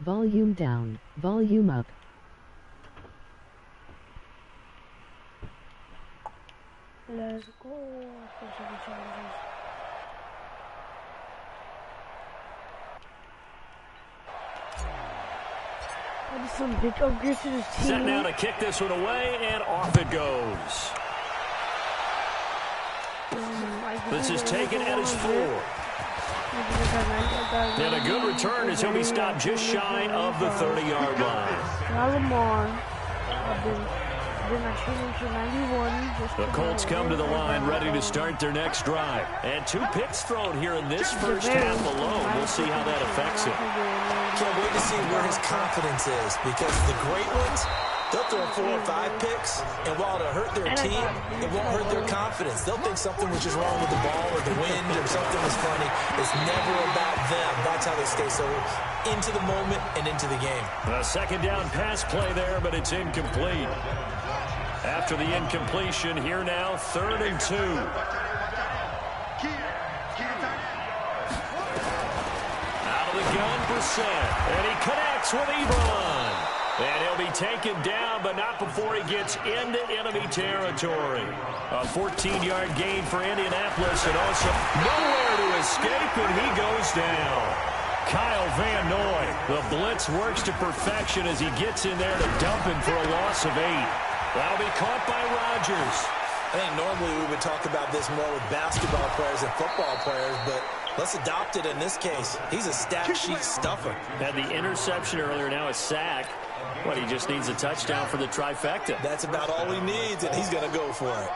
volume down, volume up. Let's go. Challenges. That is some big upgrades to this team. Set now to kick this one away, and off it goes. This is taken at his 4. And a good return as he'll be stopped just shy of the 30-yard line. The Colts come to the line ready to start their next drive. And 2 picks thrown here in this first half alone. We'll see how that affects him. Can't wait to see where his confidence is, because the great ones, they'll throw 4 or 5 picks, and while it'll hurt their team, it won't hurt their confidence. They'll think something was just wrong with the ball or the wind or something was funny. It's never about them. That's how they stay so into the moment and into the game. A second down pass play there, but it's incomplete. After the incompletion, here now, 3rd and 2. Out of the gun, Brissett, and he connects with Ebron. And he'll be taken down, but not before he gets into enemy territory. A 14-yard gain for Indianapolis, and also nowhere to escape, and he goes down. Kyle Van Noy, the blitz works to perfection as he gets in there to dump him for a loss of 8. That'll be caught by Rodgers. I think normally we would talk about this more with basketball players and football players, but let's adopt it in this case. He's a stat sheet stuffer. Had the interception earlier, now a sack. What, he just needs a touchdown for the trifecta. That's about all he needs, and he's going to go for it.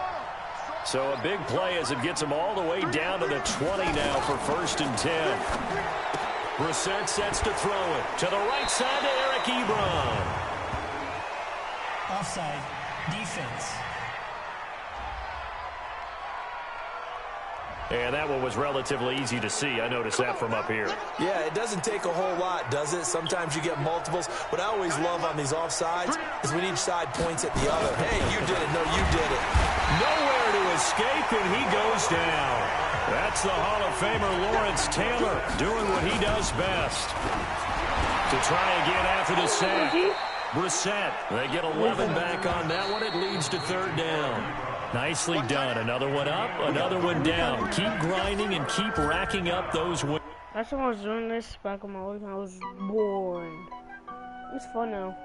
So a big play as it gets him all the way down to the 20 now for 1st and 10. Brissett sets to throw it to the right side to Eric Ebron. Offside. Defense. And that one was relatively easy to see. I noticed that from up here. Yeah, it doesn't take a whole lot, does it? Sometimes you get multiples. What I always love on these offsides is when each side points at the other. Hey, you did it. No, you did it. Nowhere to escape, and he goes down. That's the Hall of Famer Lawrence Taylor doing what he does best. To try again after the sack. Brissett, they get 11 back on that one. It leads to 3rd down. Nicely done. Another one up, another one down. Keep grinding and keep racking up those wins. Last time I was doing this back in my week, I was bored. It's fun now.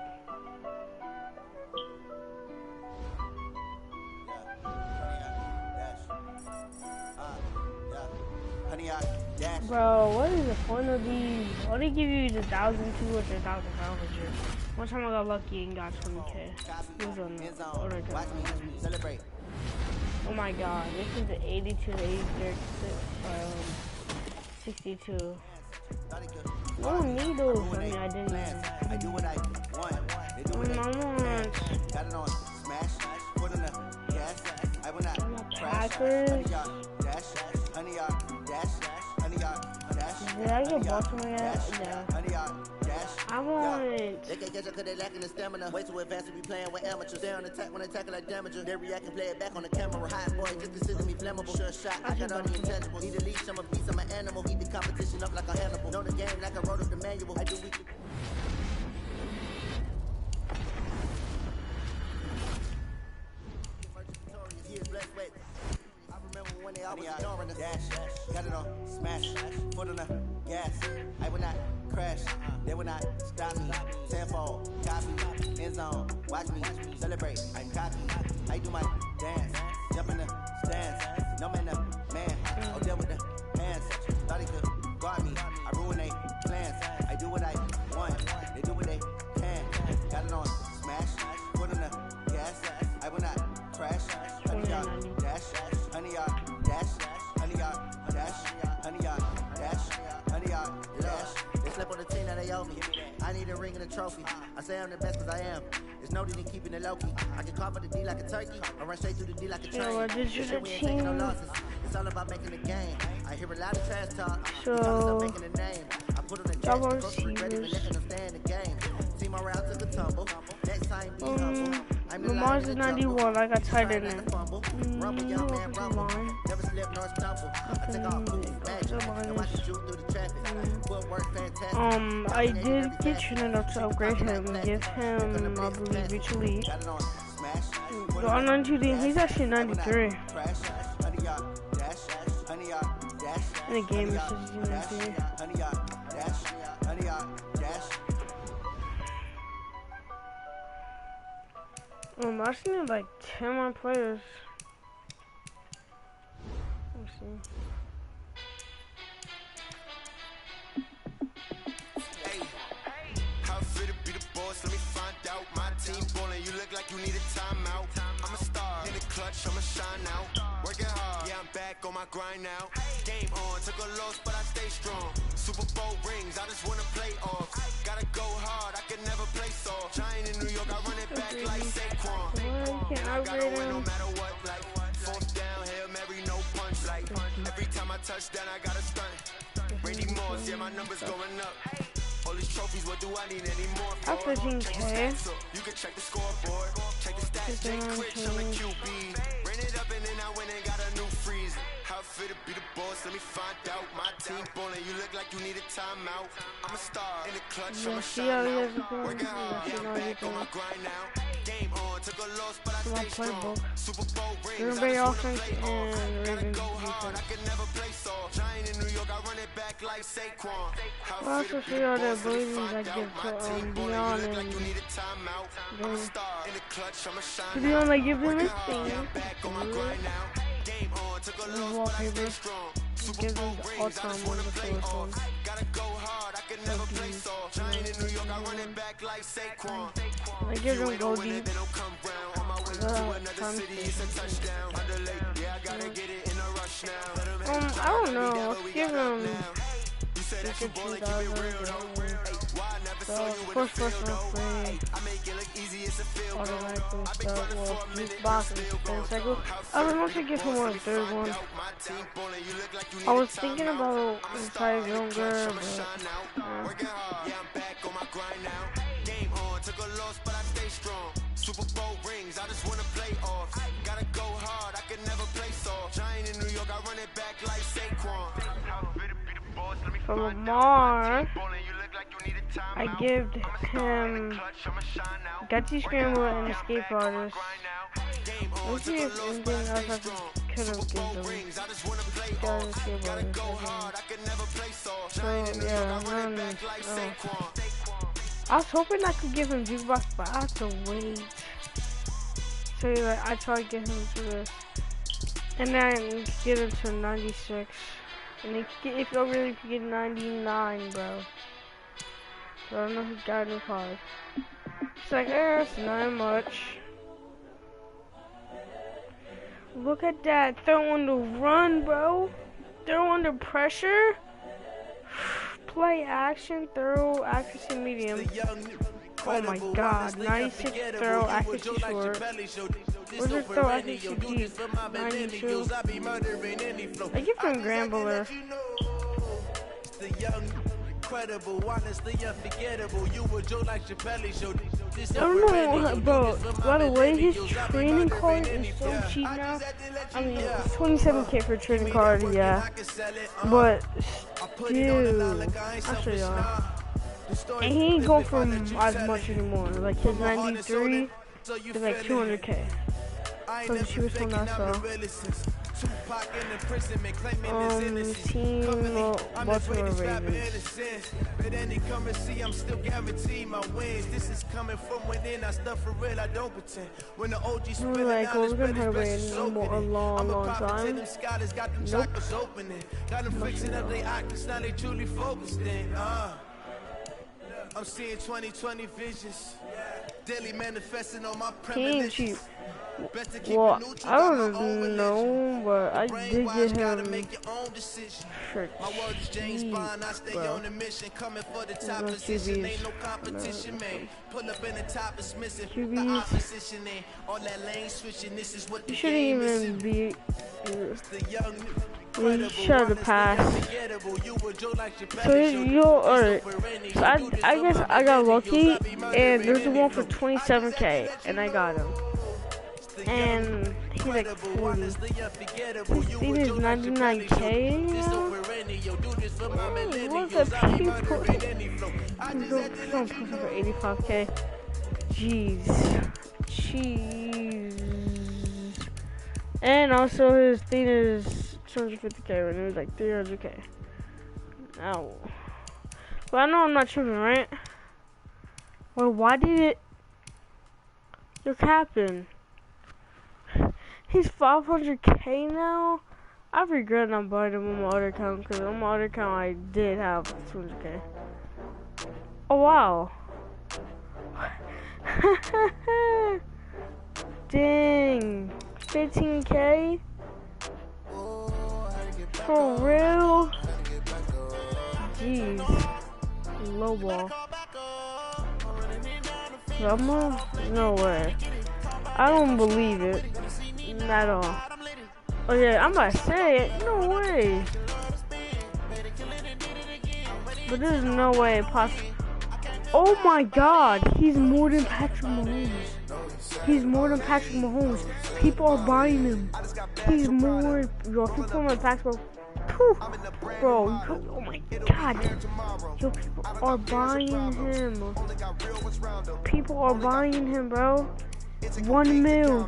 Bro, what is the point of these? Why do they give you the 1,200 or 1,000 here? One time I got lucky and got 20K. It was on the other guy. Oh my god, this is the 82 to 62. No one need those. I mean, I didn't even. I do what I want. Got it on smash, put in the gas. I will not crash. Did I get Baltimore yet? Yeah. I want it. They can catch up because they lacking the stamina. Way too advanced to be playing with amateurs. They on attack when they tackle like damager. They react and play it back on the camera. Hot boy, just consider me flammable. Sure shot, I got all the intangibles. Need to leash, I'm a beast, I'm an animal. Eat the competition up like a Hannibal. Know the game like I wrote up the manual. I do weekly. When they always ignoring us. Dash, got it on smash, foot on the gas. I will not crash, they will not stop me. Tenfold, copy, end zone, watch me celebrate. I'm cocky, I do my dance, jump in the stands. No man, man, I'll deal with the hands. Thought he could guard me, I ruin they plans. I do what I want, they do what they can. Got it on smash, foot on the gas. I will not crash, honey yard, dash, honey yard. They slip on the team that they owe me. I need a ring and a trophy. I say I'm the best because I am. There's no need in keeping it low key. I can call for the D like a turkey. I run straight through the D like a train. This shit we ain't taking no losses. It's all about making the game. I hear a lot of trash talk. So making a name. I put on the gas, go to regret even letting them stay in the game. Team around took a tumble. Next time be humble. Lamar's is 91. I got tight in there. Rumble, young man, rumble. Never slip nor stumble. I take off cool, magic. And watch you shoot through the traffic. I did get Trinidad to upgrade him, give him, I believe, Reach Elite. But on 92, he's actually 93. In the game, it says he's 93. I just need like 10 more players. Let me see. Let me find out my team ballin'. You look like you need a timeout. I'm a star in the clutch, I'ma shine out. Working hard, yeah, I'm back on my grind now. Game on, took a loss, but I stay strong. Super Bowl rings, I just wanna play off. Gotta go hard, I can never play soft. Giant in New York, I run it back like Saquon. I gotta win no matter what. Like fourth down, Hail Mary, no punch. Like every time I touch down, I gotta stunt. Randy Moss, yeah, my numbers going up. All these trophies, what do I need anymore for? 15K. You can check the scoreboard. Check the stats, Jay Critch, I'm a QB. Ran it up and then I went and got a new freeze. How fit to be the boss, let me find out. My team ballin', you look like you need a timeout. I'm a star in the clutch, I'm a shine out. Working hard, yeah, I'm back on my grind now. Game on, took a loss, but I stay strong. Super Bowl rings, I just wanna play off. Gotta go hard, I can never play soft. Giant in New York, I run it back like Saquon. Well, also see all the abilities I give to Beyond and to Beyond, I give them this thing. Wallpaper. Give them the all-time one, the first one. I give them Goldie. I don't know. Let's give them 2,000. So, first personal free. Automatically stuff. Well, these boxes, spin cycle. I was going to give him one third one. I was thinking about inside younger, but. Super Bowl rings, I just wanna play off. Gotta go hard, I can never play soft. Giant in New York, I run it back like Saquon. From Lamar, I give him Gutsy Scrambler and Escape Artist. Let's see if anything else I could have given him. Escape Artist. So yeah, no. I was hoping I could give him Jukebox, but I have to wait. So like, I try to get him to this, and then get him to 96. And if you really could get 99, bro. So I don't know who got a new card. It's like, it's not much. Look at that, throw on the run, bro. Throw under pressure. Play action, throw, accuracy medium. Oh my god, 96 throw, accuracy short. Where's your throw, accuracy deep? 92. I give him Grambler. I don't know, bro. By the way, his training card is so cheap now. I mean, it's 27K for a training card, yeah. But still, I'll show y'all. And he ain't going for as much anymore. Like his 93 is like 200K. So the cheapest one I saw. Team Baltimore Ravens. I'm still guaranteed my wins. This is coming from within. I stuff for real, I don't pretend. When the OG spin like, we're gonna have a long time. Nope. Got them fixing up their actors, now they truly focused in. I'm seeing 2020 visions. Daily manifesting on my premonitions. Well, I don't know, but I did get him for cheap, bro. QBs. You shouldn't even be. You should have passed. So alright. So I guess I got lucky, and there's one for 27K, and I got him. And he's like 40. His speed is 99K. millennial. Do this for my Look millennials. at I be people. murdering any flow. I just had to Don't post it for 85K. Jeez. Jeez. And also his thing is 250K when it was like 300K. Ow. Well, I know I'm not tripping, right? Well, why did it? You're capping. He's 500K now? I regret not buying him on my other account, because on my other account I did have 200K. Oh, wow. Dang. 15K? For real? Jeez. Low ball. No way. I don't believe it. Not at all. Oh yeah, I'm about to say it. No way. But there's no way possible. Oh my god, he's more than Patrick Mahomes. He's more than Patrick Mahomes. People are buying him. He's more. Yo, if you put him on packs, bro. Bro, oh my god. Yo, people are buying him. People are buying him, bro. 1 mil.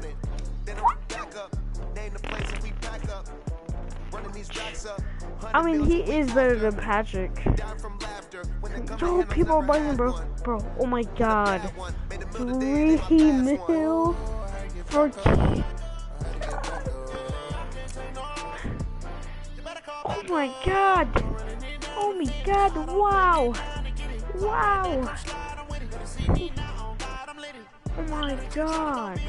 I mean, he is better than Patrick. Yo, people are buying him, bro. Bro, oh my god. 3 mil for. Oh my god. Oh my god. Wow. Wow. Oh my god.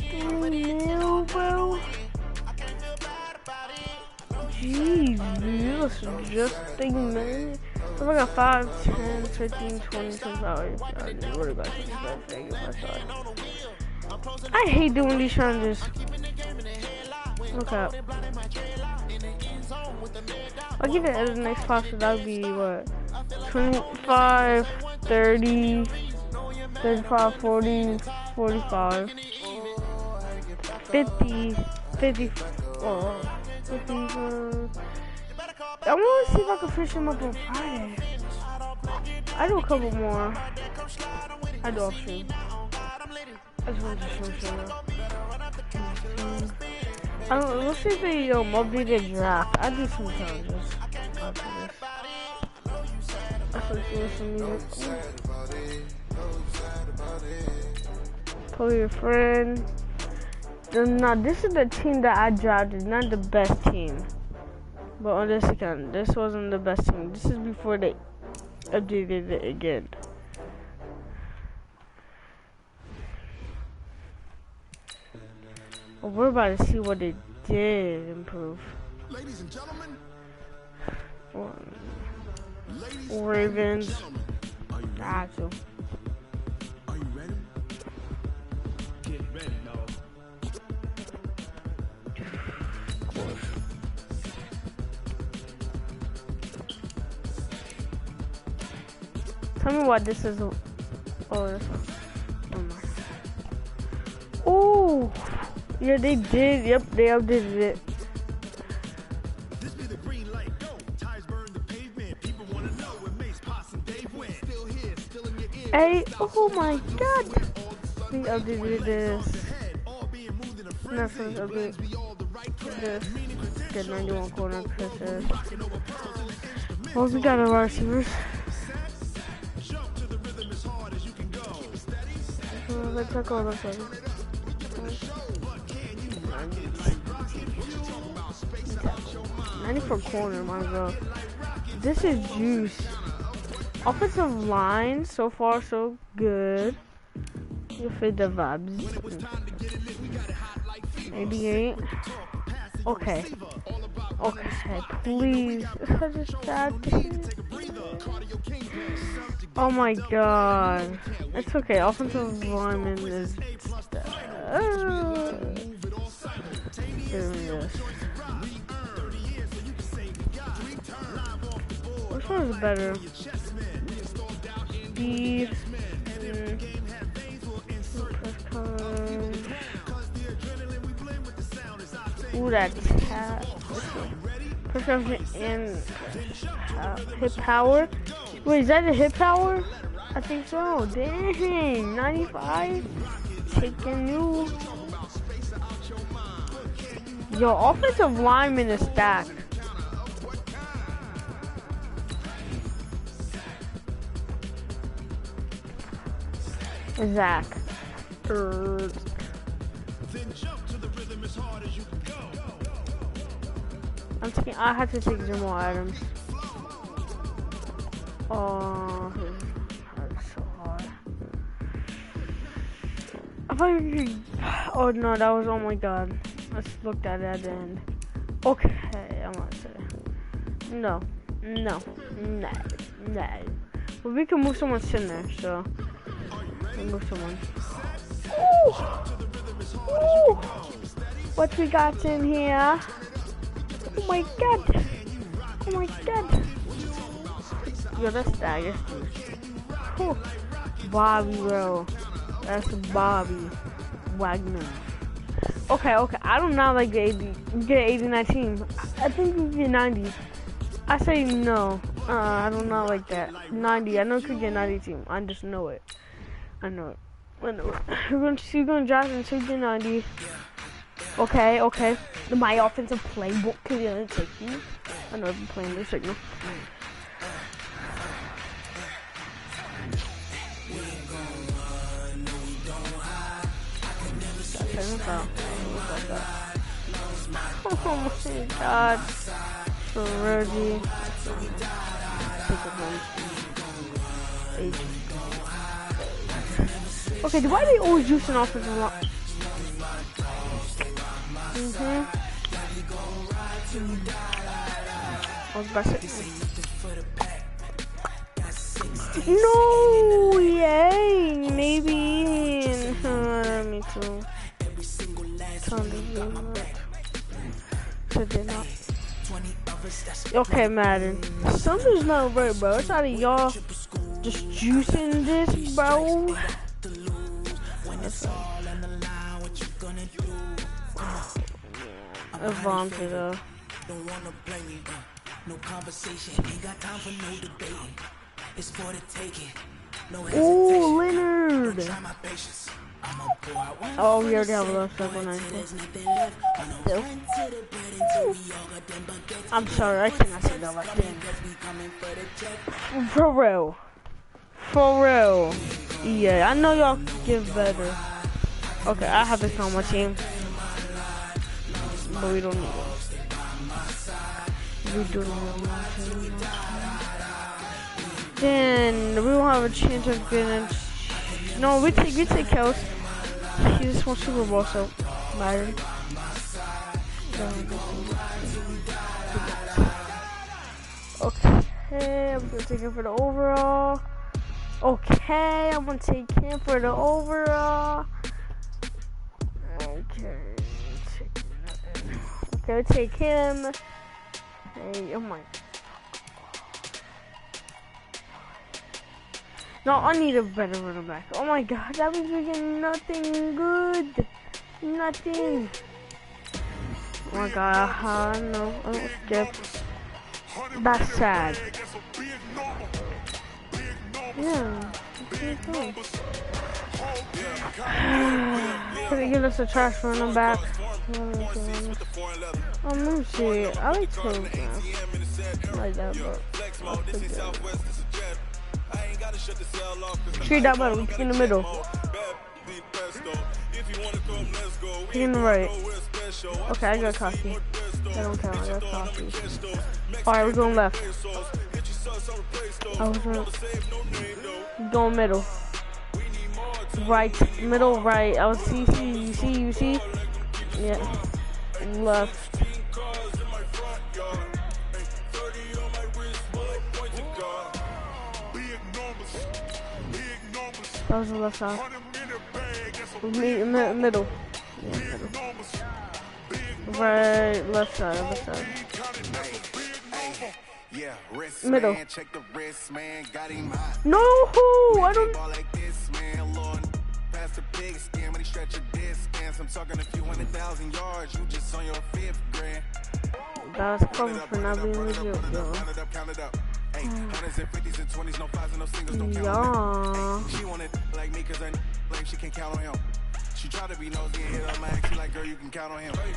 3 mil, bro. Jeez, that's just a minute. So I got 5, 10, 15, 20, 25. What about this? I hate doing these challenges. Look up. I'll give it as the next class, so that would be what? 25, 30, 35, 40, 45, 50, 50, oh, 50, I want to see if I can finish him up on Friday. I do a couple more. I do off stream. I just want to show you. I don't know, let's see if they update the draft. I do some challenges after this. That's what you listen to music. Pull your friend. Now, this is the team that I drafted, not the best team. But on this account, this wasn't the best team. This is before they updated it again. Well, we're about to see what they did improve. Ladies and gentlemen. Ravens. Gotcha. Are you ready? Get ready, no. Tell me what this is. Oh, this one. Oh, yeah, they did. Yep, they updated it. This be the green light. Go. Tires burn the pavement. People want to know where Mace, Pops, and Dave went. Still here, still in your ear. Hey, oh my God. They updated this. Netflix update. This. Get 91 corner pressure. Well, we got our receivers. Let's check all this one. 94 corner, my god. This is juice. Offensive line, so far so good. You fit the vibes. 88. Okay. Okay, please. Oh my god. It's okay. Offensive lineman is. Which one is better? Speed. Ooh, that's perception and hit power. Wait, is that a hit power? I think so. Dang, 95. Taking you. Yo, offensive lineman is stacked. Zach. I had to take Jamal Adams. Oh, that's so hard. I thought you could, oh no, that was, oh my god. Let's look at it at the end. Okay, I'm gonna say. No. Well, we can move someone in there, so. We'll move someone. Ooh. What we got in here? Oh my god. Oh my god. Yo, that's stagger. Bobby, bro. That's Bobby Wagner. Okay. I do not like the 89 team. I think we get 90. I say no. I do not like that. 90. I know we could get 90 team. I just know it. I know it. We're gonna draft into the 90. Okay. My offensive playbook could take you. I know I've been playing the signal. Oh my god. So Reggie. Okay, why are they always using offensive line? No, yay, maybe. Me too. Okay, Madden. Something's not right, bro. It's out of y'all just juicing this, bro. Avante though. Don't wanna blame me, no conversation. Ain't got time for no debating. It's for the taking. Ooh, Leonard. Oh, we already have a left step on 90. I'm sorry, I cannot say that like that. For real. Yeah, I know y'all give better. Okay, I have this on my team. But we don't need it. We do not need it. Then we won't have a chance of getting. No, we take Kels. He just wants Super Bowl, so Myron. Okay, I'm gonna take him for the overall. Okay, I'm gonna take him for the overall. Okay, take him. Hey, oh my. No, I need a better running back. Oh my god, that means we get nothing good. Nothing. Oh my god, no, I don't skip. That's sad. Yeah. Can they give us a trash running back? Let me see. I like to like that, but treat that button. We pick in the middle. Pick in the right. Okay, I got coffee. I don't count. I got coffee. Alright, we're going left. I was going middle. Right, middle, right. I was you see? Yeah. Left. That was the left side. Middle. Yeah, middle. Right, left side. Middle. No, I don't. past the big skin. When he stretch your distance, I'm talking a few 100,000 yards. You just on your 5th grand. That's covered for not being legit, yo. Count it up. Hey, hundreds and 50s and 20s, no fives and no singles, don't count on them. She wanted like me cause her like she can count on him. She tried to be nosy and hit up my ex. She like, girl, you can count on him. Hey,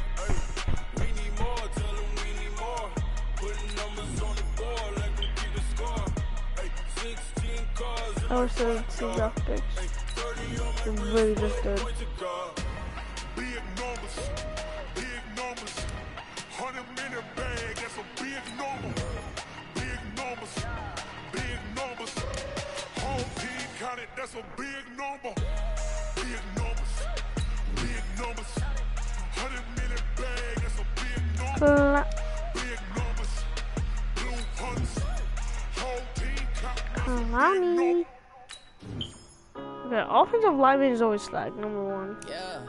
we need more, tell them we need more. Putting numbers on the board like we keep the score. Hey, 16 cars. Oh, so it's the optics. It really just did. Big numbers, big numbers. 100-minute bag, that's a big number. Big numbers, big numbers. Whole team counted, that's a big number. Big numbers, big numbers. 100-minute bag, that's a big number. Big numbers, blue hunts. Whole team counting, big numbers. Okay, offensive lineman is always slack, number one. Yeah.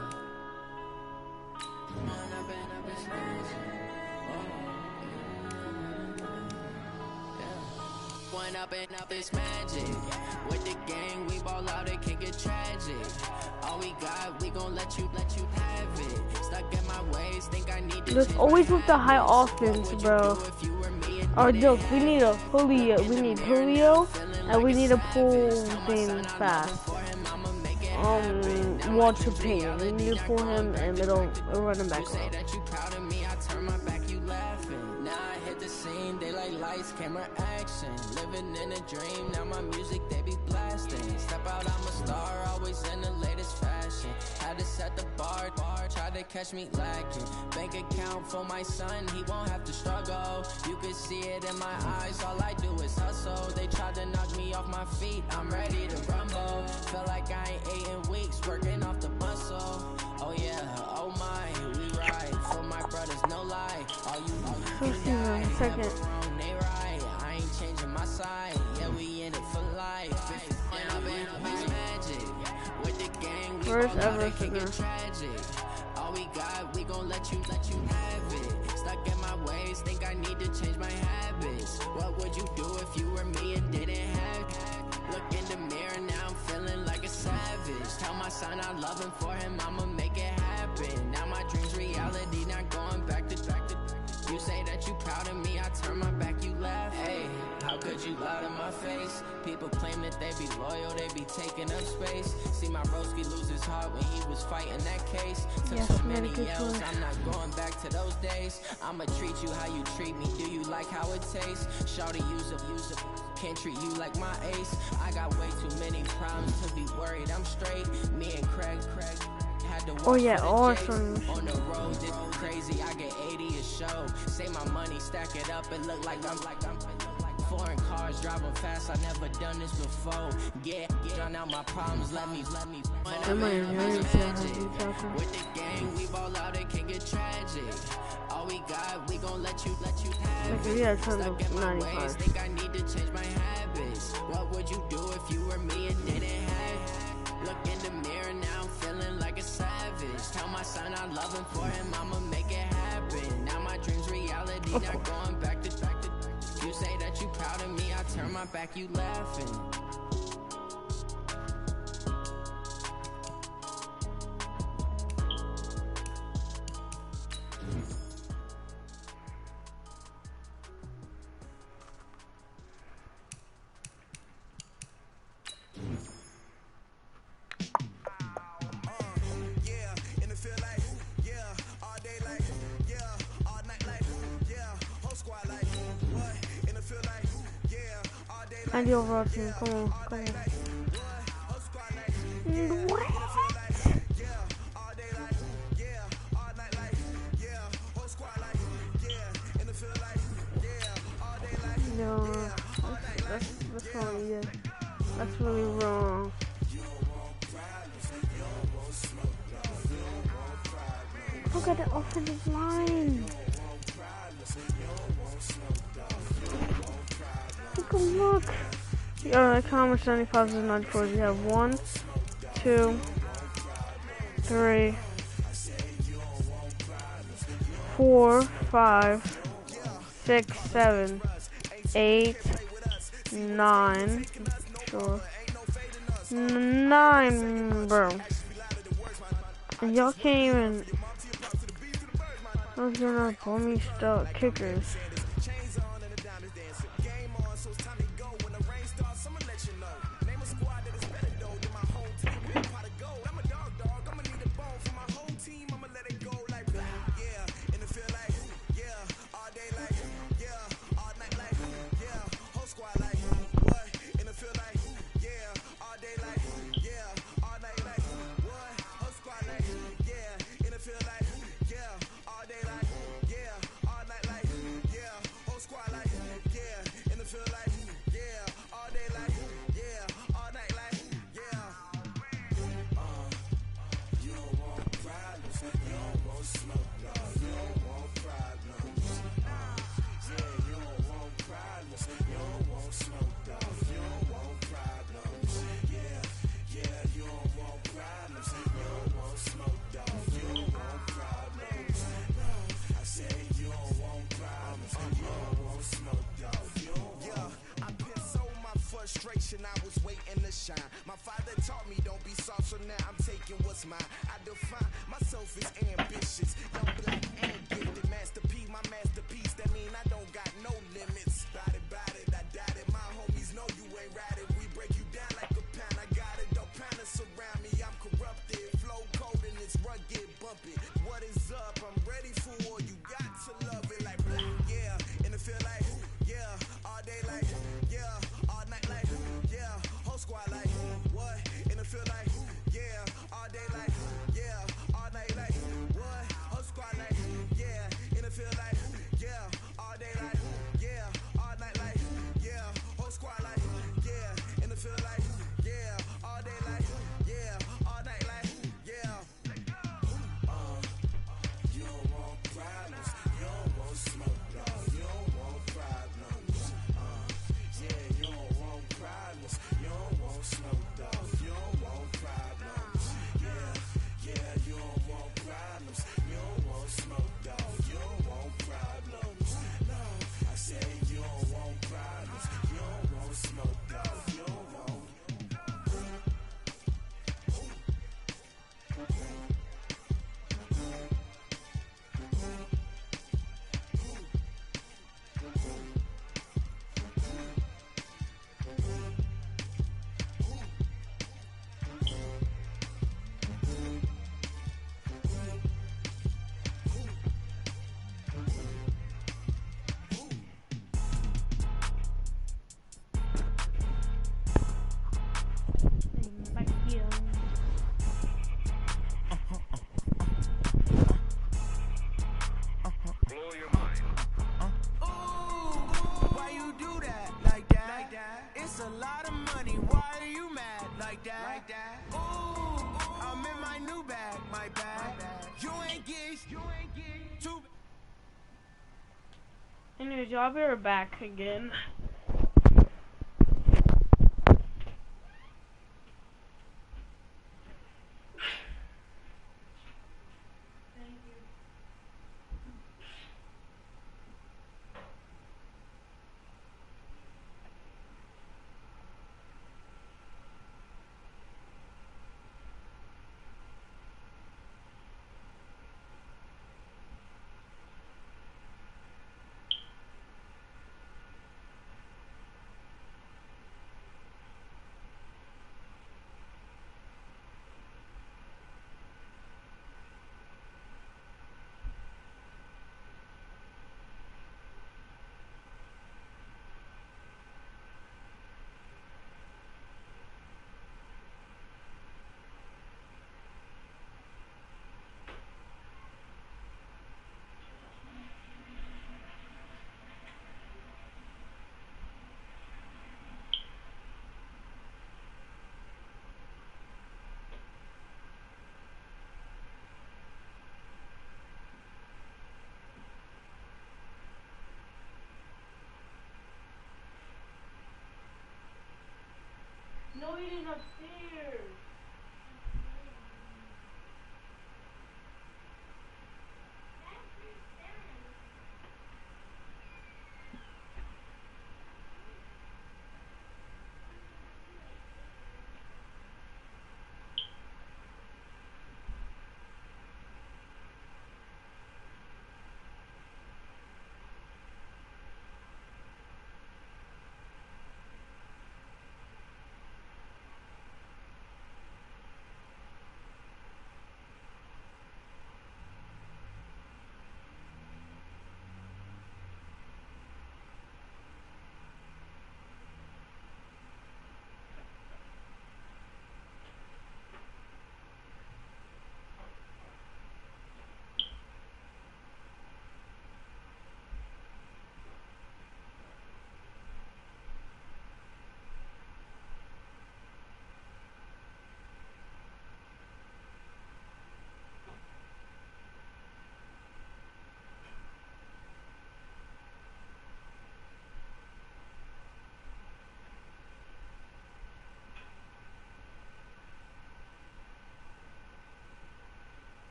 Up and up is magic. With the gang, we ball out, it can get tragic. All we got, we gon' let you have it. Stuck in my ways, think I need to. There's always with the high offense, bro. Oh, look, we need a Julio. We need Julio, and we need to pull things fast. Walter Payton. We need to pull him and middle running back. Lights, camera, action. Living in a dream, now my music they be blasting. Step out, I'm a star, always in the latest fashion. Had to set the bar, try to catch me lacking. Bank account for my son, he won't have to struggle. You can see it in my eyes, all I do is hustle. They tried to knock me off my feet, I'm ready to rumble. Feel like I ain't ate in weeks, working off the muscle. Oh yeah, oh my, we ride for my brothers, no lie. All you can die, second. They right, I ain't changing my side. Yeah, we in it for life. Magic. With the gang, first ever for them. All we got, we gon' let you have it. Stuck in my ways, think I need to change my habits. What would you do if you were me and didn't have it? Look in the mirror, now I'm feeling like a savage. Tell my son I love him, for him I'ma make it happen. Now my dream's reality, not going back to. You say that you proud of me, I turn my back, you laugh. Hey, how could you lie to my face? People claim that they be loyal, they be taking up space. See my broski lose his heart when he was fighting that case. Took so many L's, I'm not going back to those days. I'ma treat you how you treat me, do you like how it tastes? Shawty, use it, can't treat you like my ace. I got way too many problems to be worried, I'm straight. Me and Craig. Oh yeah, awesome. On the road, this crazy. I get 80 a show. Say my money, stack it up, and look like I'm foreign cars driving fast. I never done this before. Yeah, drown out my problems. Let me. With the gang, we ball out. It can get tragic. All we got, we gon' let you have it. Yeah, Stuck in my ways, think I need to change my habits. What would you do if you were me and didn't have it? Look in the mirror now, I'm feeling like a savage. Tell my son I love him, for him I'ma make it happen. Now my dream's reality, not going back to. You say that you proud of me, I turn my back, you laughing. And the overall team, come on. What? No, that's wrong, yeah. That's really wrong. Look at the offensive line. Look. Alright, how much 95s and 94s? We have 1, 2, 3, 4, 5, 6, 7, 8, 9. Sure. 9, bro. And y'all can't even. I was gonna pull me stuck kickers. I was waiting to shine. My father taught me don't be soft, so now I'm taking what's mine. I define myself as ambitious, young black and gifted. Master P, my masterpiece. That mean I don't got no limits. Bout it, I doubt it. My homies know you ain't ratted. We break you down like a pound. I got it, don't panic surround me. I'm corrupted, flow cold and it's rugged, bumpy. What is up? I'm ready for war. You got to love it like black, yeah. And it feel like, yeah, all day like, yeah, all night like, yeah, whole squad like, what? And it feel like, yeah, all day like, yeah, all night like, what? Whole squad like, yeah, and it feel like, yeah, all day like, yeah, all night like, yeah, whole squad like, yeah, and it feel like, yeah, all day like, yeah, all night like, yeah. You don't want problems, you don't want smoke, no, you don't want problems. Yeah, you don't want problems, you don't want smoke, dog, you don't want problems. Yeah, you don't want problems, you don't want smoke, dog, you don't want problems. No, I say you don't want problems, you don't want smoke, dog, you don't want. Why you do that like that? It's a lot of money. Why are you mad like that? Ooh, I'm in my new bag, my bag. You ain't get too. Anyways, y'all be right back again. No, it is upstairs.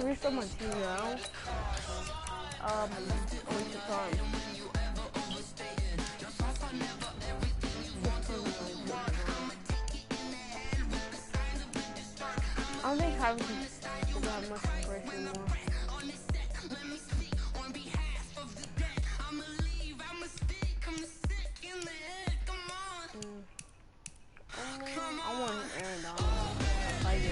restart my team now. Waste of time. I don't think having to that much inspiration anymore. I want Aaron Donald. I do.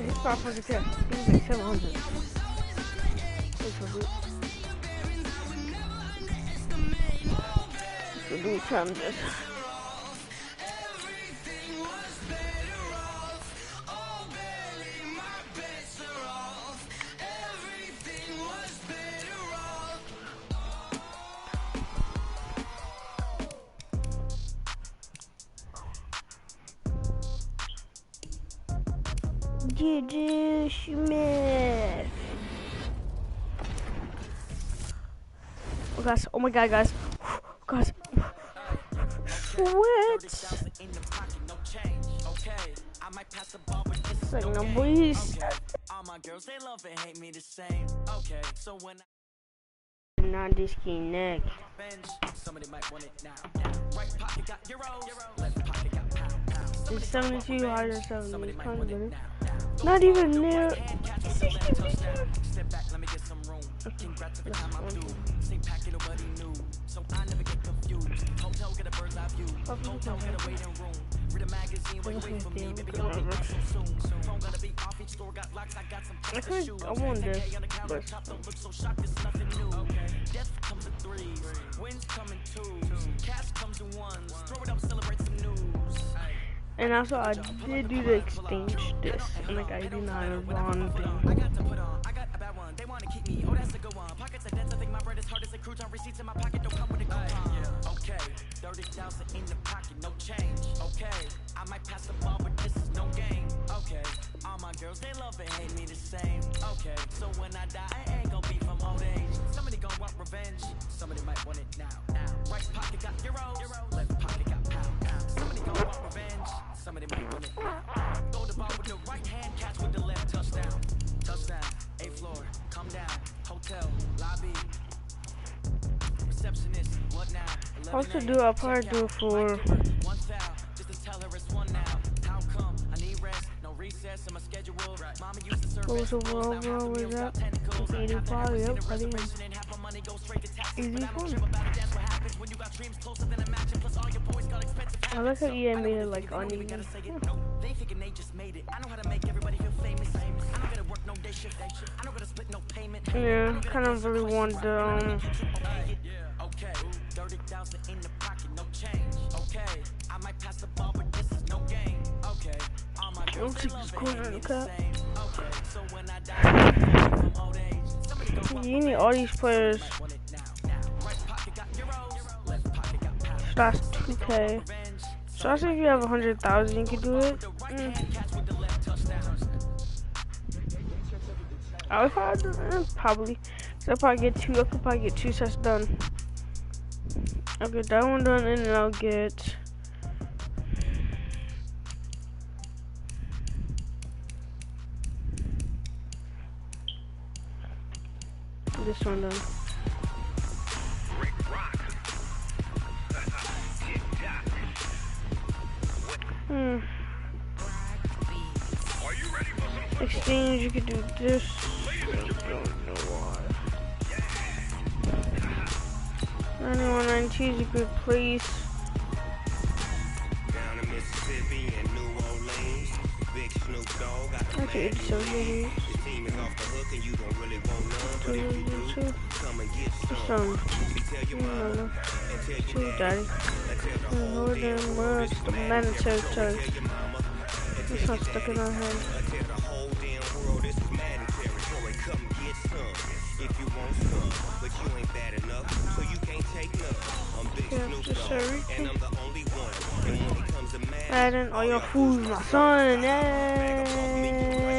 It's 500 k. It's like 700. We'll do times this. GG Smith. Oh guys, oh my god guys. Guys. What? It's like no boys. All my girls, they love and hate me the same. Okay, so when Not disconnect. somebody might want it now. Right pocket got euros, left pocket got pound. It's 72 higher 70. Kind of better. Not even near 60. Step back, let me get some room. Congrats every time I'm due. Same packet of what he knew, so I never get confused. Hotel get a bird's eye view. Hotel get a waiting room. Read a magazine, wait for me. Baby, I'll be back so soon. Phone gotta be off, each store got locks. I got some I think I want this, but don't look so shocked, it's nothing new. Death comes in threes, wins come in twos, cash comes in ones. Throw it up, celebrate some news. and also I did do the exchange this, and like I do not have wrong thing. I got to put on, I got a bad one. They want to keep me, oh that's a good one. Pockets are dense, I think my bread is hard as a crouton. Receipts in my pocket don't come with a coupon. Okay, 30,000 in the pocket, no change. Okay, I might pass the ball, but this is no game. Okay, all my girls, they love and hate me the same. Okay, so when I die, I ain't gonna be from old age. Somebody gonna want revenge, somebody might want it now. Right pocket got euros, left pocket got pound. Somebody gonna want revenge, somebody might want it now. Throw the ball with the right hand, catch with the left, touchdown. Touchdown, 8th floor, come down, hotel, lobby, receptionist, what now? Also do I'll probably do it for One foul, just to tell her it's one now. How come? I need rest, no recess in my schedule. Mama used to serve what was the world wrong with that? It's 85, yep, I think easy fun. I like how EA made it like uneven. They thinking they just made it. I know how to make everybody feel famous. I don't gotta work no day shift. I don't gotta split no payment. Yeah, kind of really want Okay, 30,000 in the pocket, no change. Okay, I might pass the ball, but this is no game. Okay, all my girls they love it, hate me the same. Okay, so when I die, from old age, somebody go walk You need all these players. want it now. Right pocket got euros, left pocket got pound. So that's 2K. So I think if you have 100,000, you can do it. I would probably. So I'll probably get two. I could probably get 2 sets done. I'll get that one done, and then I'll get this one done. Exchange, you could do this. I don't know why. 9192 is a good place. Down in Mississippi and New Orleans, Big Snoop Dogg got the Actually, it's so good. The team is off the hook and you don't really want none, but if you do, come and get some. Tell your mama and tell your daddy. Northern world, the Madden20. It's not stuck in our head. Tell the whole damn world this is Madden territory. Come get some if you want some, but you ain't bad enough, so you can't take none. I'm Big Snoop Dogg, and I'm the only one. And when it comes to Madden, Madden, all your fools, my son. Yay!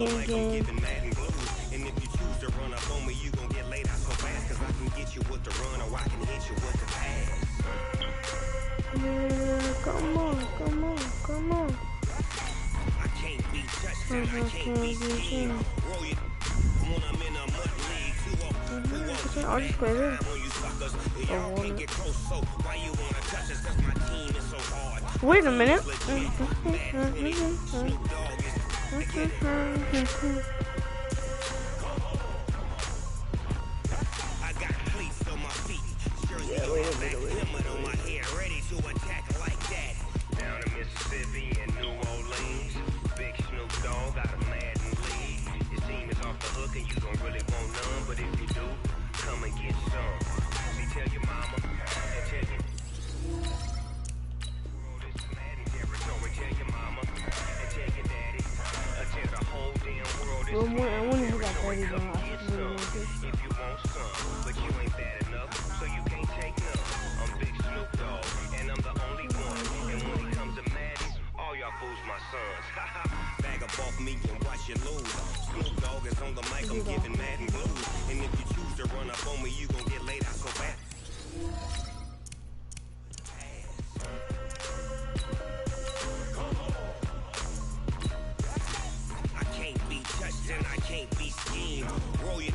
on the mic, I'm giving Madden blues. And if you choose to run up on me, you gon' get laid out so fast. Cause I can get you with the run or I can hit you with the pass. Yeah, come on, come on, come on. I can't be touched and I can't be seen. Roll it when I'm in a mud league. 2-0, I'll just play this. when you suckers, y'all can't get close. So why you wanna touch us? Cause my team is so hard. Wait a minute. Madden20, Snoop Dogg is I got cleats on my feet, jersey on my back, helmet on my hair, ready to attack like that. Down in Mississippi and New Orleans, big Snoop Dogg got a Madden lead. Your team is off the hook and you don't really want none, but if you do, come and get some. See, tell your mama and tell your this Madden territory, tell your mama and tell your daddy, tell the whole damn world this Madden territory. Come get some if you want some, but you ain't bad enough, so you can't take none. I'm big Snoop Dogg, and I'm the only one. And when it comes to Madden, all y'all fools my sons. Bag up off me and watch you lose. Snoop Dogg is on the mic, I'm giving Madden blues. And if you choose to run up on me, you gon' get laid out so fast. I can't be touched and I can't be schemed. Roll it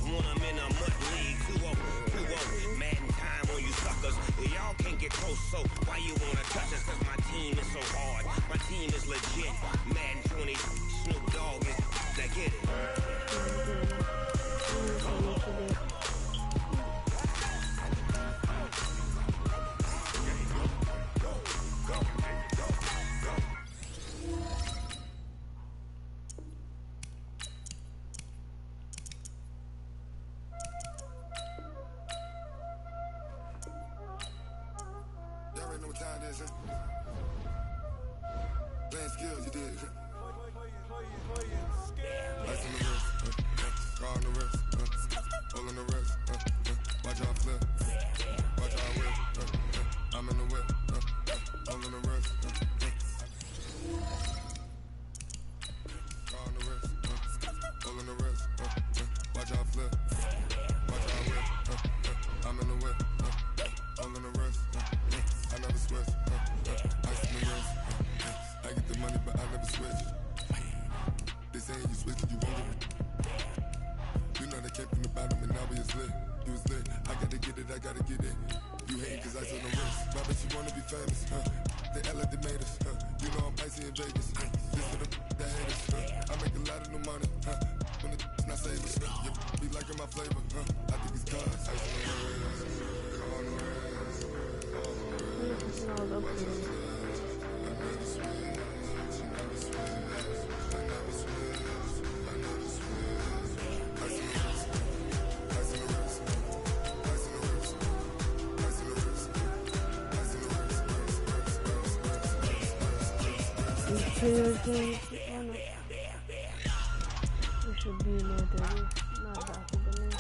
when I'm in a mud league. 2-0, Madden time on you suckers. Y'all can't get close, so why you wanna touch us? Cause my team is so hard. My team is legit. Madden20, Snoop Dogg is, now get it. Y'all already know what time it is, huh? Playing skills, you did. Ice on the wrist, car on the wrist, hole in the wrist, watch out flip, watch out whip, I'm in the whip, hole in the wrist, car on the wrist, hole in the wrist, watch out flip, watch out whip, I'm in the whip, hole in the wrist, I never switch, ice in the wrist, I get the money but I never switch. They saying you switch, you won't get it. You know they came from the bottom and now we is lit. You was lit, I gotta get it, I gotta get it. You hate cause ice on the wrist. Why bet you wanna be famous, They elevated us, You know I'm icy in Vegas, This for the haters, I make a lot of new money, When the not savers, You be liking my flavor, I think it's cause ice on the wrist, on the wrist, on the wrist. I never switch, I never switch, I never switch, I never switch. Ice on the wrist, ice on the wrist, ice on the wrist, ice on the wrist, ice on the wrist. We should be in there, not that good.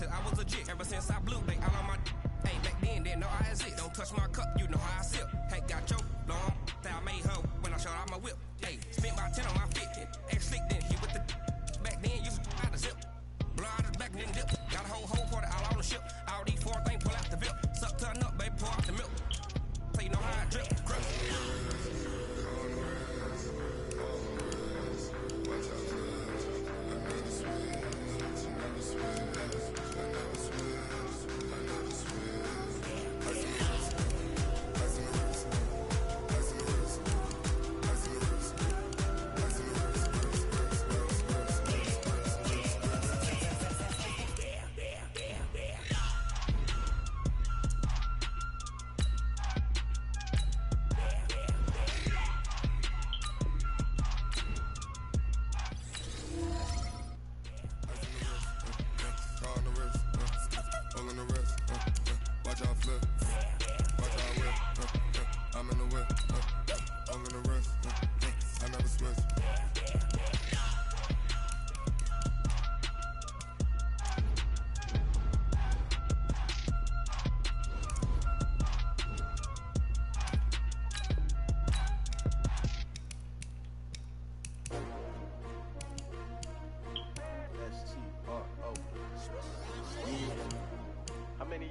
I was legit ever since I blew back all on my hey back then didn't know I exist. Don't touch my cup, you know how I sip. Hey, got your long style made her when I showed out my whip. Hey, spent about 10 on my fit. Ex-slick then hit with the back then used to out the zip. Blow out the back then dip. Got a whole party all on the ship. All these four things pull out the VIP. Suck turn up, baby, pour out the milk. So you know how I drip. Grip.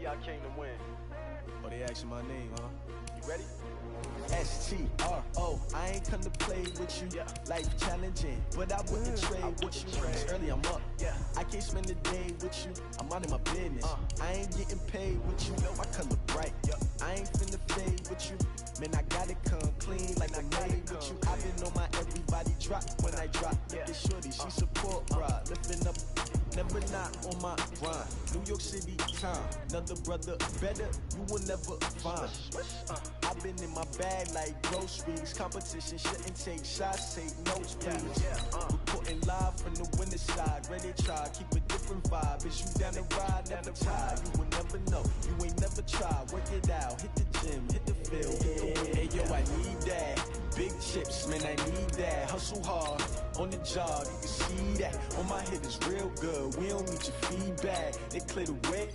y'all came to win. Oh, they asking my name, huh? You ready? STRO, I ain't come to play with you. Life challenging, but I wouldn't trade with you. It's early, I'm up. I can't spend the day with you. I'm minding my business. I ain't getting paid with you. My color bright. I ain't finna fade with you. Man, I gotta come clean like I made with you. I've been on my everybody drop when I drop. Look at shorty, she support ride. Lifting up, never not on my grind. New York City time, another brother better, you will never find. I've been in my bag like groceries. Competition shouldn't take shots, take notes, please. Reporting live from the winter side. Ready to try, keep a different vibe. Is you down the ride, never tired. You will never know, you ain't never tried. Work it out, hit the gym, hit the field, hit the wind. Hey yo, I need that. Big chips, man, I need that. Hustle hard, on the job, you can see that. On my head is real good, we don't need your feedback. They clear the way.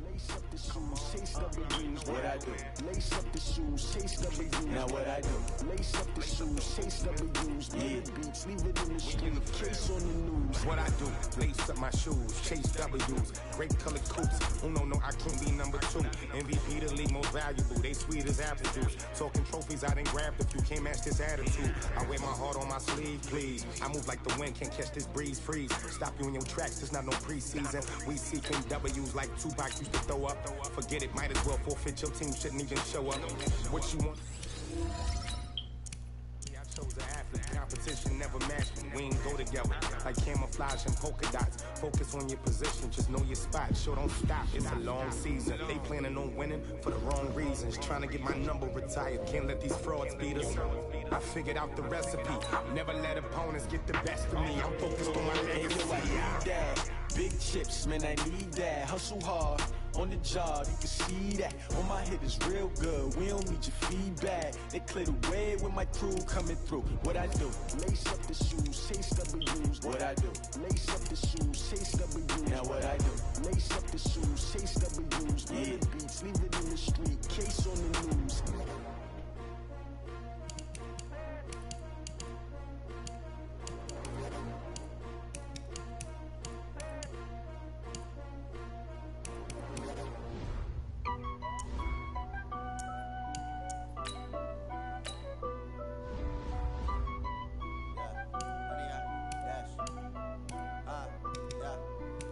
Lace up the shoes, chase W's, what I do. Lace up the shoes, chase W's, now what I do. Lace up the shoes, chase W's, beats, leave it in the street, case on the news. What I do, lace up my shoes, chase W's, great color coops. Oh no, I can't be number 2. MVP the league most valuable, they sweet as apple juice. Talking trophies, I done grabbed a few, can't match this attitude. I wear my heart on my sleeve, please. I move like the wind, can't catch this breeze, freeze. Stop you in your tracks, it's not no preseason. We seeking W's like Tupac used to throw up. Forget it, might as well forfeit, your team shouldn't even show up. What you want? I chose an athlete, competition never matched me. We ain't go together, like camouflage and polka dots. Focus on your position, just know your spot. Sure, don't stop, it's a long season. They planning on winning for the wrong reasons. Trying to get my number retired, can't let these frauds beat us. I figured out the recipe, never let opponents get the best of me. I'm focused on my legacy. I need that. Big chips, man, I need that. Hustle hard, on the job, you can see that. On my head is real good, we don't need your feedback. They clear the way with my crew coming through. What I do, lace up the shoes, chase W's. What I do, lace up the shoes, chase W's. Now what I do, lace up the shoes, chase W's. Beats, leave it in the street, case on the news.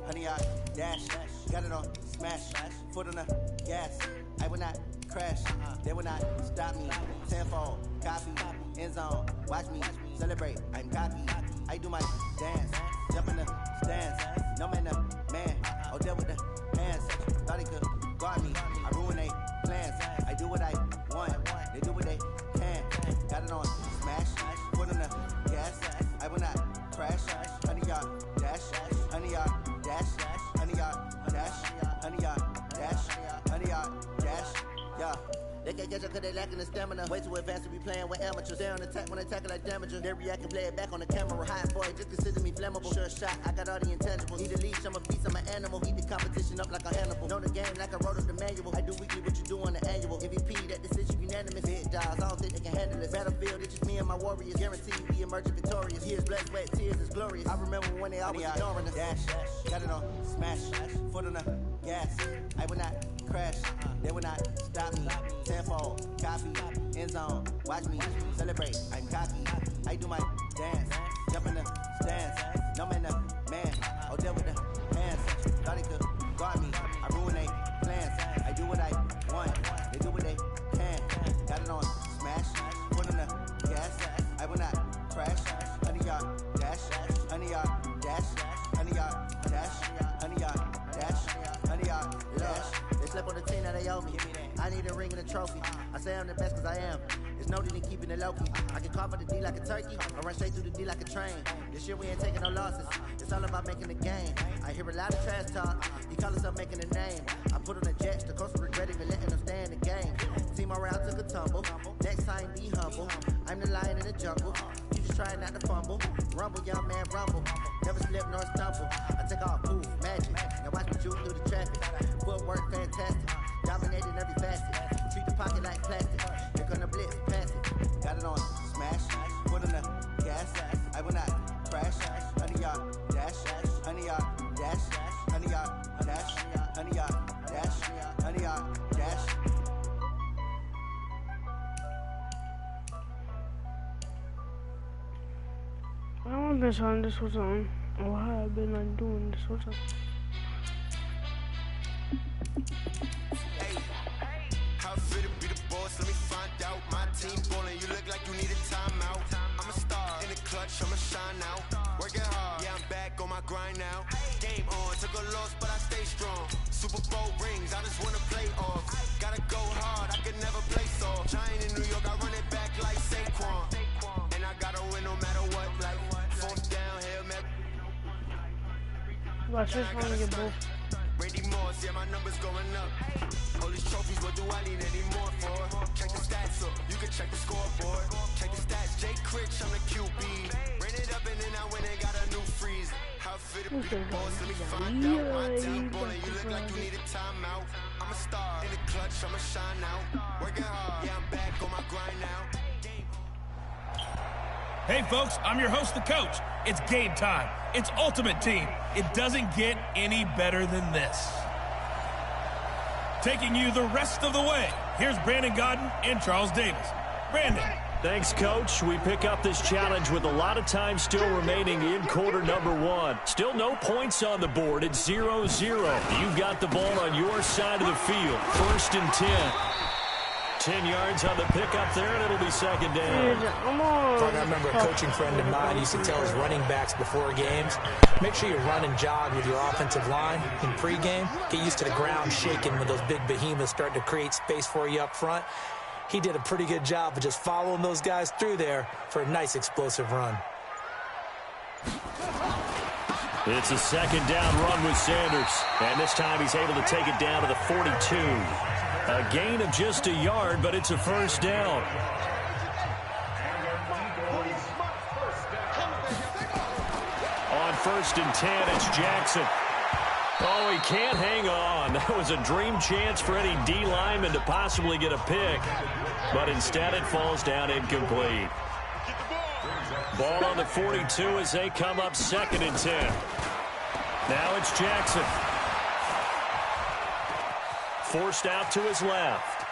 Honey, I dash, got it on smash, foot on the gas. I will not crash, they will not stop me. Tenfold, copy, end zone, watch me celebrate. I'm cocky, I do my dance, jump in the stands. No man, the man, oh deal with the hands. Thought he could guard me, I ruin they plans. I do what I want, they do what they can. Got it on smash, foot on the gas. I will not crash, honey, y'all dash, honey, y'all dash, honey, y'all dash, honey, y'all dash, honey, y'all dash, yeah. They can't catch up cause they lacking the stamina. Way too advanced to be playing with amateurs. They on attack when they tackle like damager. They react and play it back on the camera. Hot boy, just consider me flammable. Sure shot, I got all the intangibles. Need a leash, I'm a beast, I'm an animal. Heat the competition up like a Hannibal. Know the game like I wrote up the manual. I do weekly what you do on the annual. MVP, that decision unanimous. Hit dials, I don't think they can handle it. Battlefield, it's just me and my warriors. Guaranteed we emerging victorious. Years blessed, wet tears is glorious. I remember when they always ignoring us. Dash, got it on smash, foot on the gas. I will not crash, they will not stop me. Tenfold, copy, end zone, watch me celebrate. I'm cocky, I do my dance, jump in the stands. No man, the man, oh deal with the hands. Thought he could guard me, I ruin they plans. I do what I want, they do what they can. Got it on smash, foot on the gas. I will not crash, honey, y'all dash, honey, y'all dash, honey, y'all dash, honey, y'all dash, honey, y'all dash. They slept on the team that they owe me. I need a ring and a trophy. I say I'm the best cause I am. It's no need in keeping it low-key. I can carve for the D like a turkey. I run straight through the D like a train. This year we ain't taking no losses. It's all about making the game. I hear a lot of trash talk. He call himself making a name. I put on the jets. The coach regret even letting them stay in the game. Team around took a tumble. Next time be humble. I'm the lion in the jungle. You just trying not to fumble. Rumble, young man, rumble. Never slip nor stumble. I take off, poof, magic. Now watch me shoot through the traffic. Footwork fantastic. Dominating every facet. Treat the pocket like plastic. Here come the blitz, pass it. Got it on smash. Foot on the gas. I will not crash. Honey, y'all dash. 100 yard dash, 100 yard dash, 100 yard dash, 100 yard dash. I haven't been on this whole time. Or have I been like doing this whole time? Hey, how fit to be the boss? Let me find out. My team ballin', you look like you need a timeout. I'm a star in the clutch, I'ma shine out. Working hard, yeah, I'm back on my grind now. Game on, took a loss, but I stay strong. Super Bowl rings, I just wanna play off. Gotta go hard, I can never play soft. Giant in New York, I run it back like Saquon. And I gotta win no matter what, like fourth down, Hail Mary. Watch this one get both. Randy Moss, yeah, my numbers going up. All these trophies, what do I need any more for? Check the stats up, you can check the scoreboard. Check the stats, Jay Critch, I'm the QB. Ran it up and then I went and got a new freeze. How fit to be the boss, let me find out. My team ballin', you look like you need a timeout. I'm a star in the clutch, I'ma shine out. Working hard, yeah, I'm back on my grind now. Hey folks, I'm your host, the coach. It's game time. It's Ultimate Team. It doesn't get any better than this. Taking you the rest of the way, here's Brandon Godden and Charles Davis. Brandon. Thanks, Coach. We pick up this challenge with a lot of time still remaining in quarter number 1. Still no points on the board. It's 0-0. You've got the ball on your side of the field. 1st and 10. 10 yards on the pickup there, and it'll be second down. I remember a coaching friend of mine used to tell his running backs before games, make sure you run and jog with your offensive line in pregame. Get used to the ground shaking when those big behemoths start to create space for you up front. He did a pretty good job of just following those guys through there for a nice explosive run. It's a second down run with Sanders, and this time he's able to take it down to the 42. A gain of just a yard, but it's a first down. On 1st and 10, it's Jackson. Oh, he can't hang on. That was a dream chance for any D lineman to possibly get a pick, but instead it falls down incomplete. Ball on the 42 as they come up 2nd and 10. Now it's Jackson. Forced out to his left.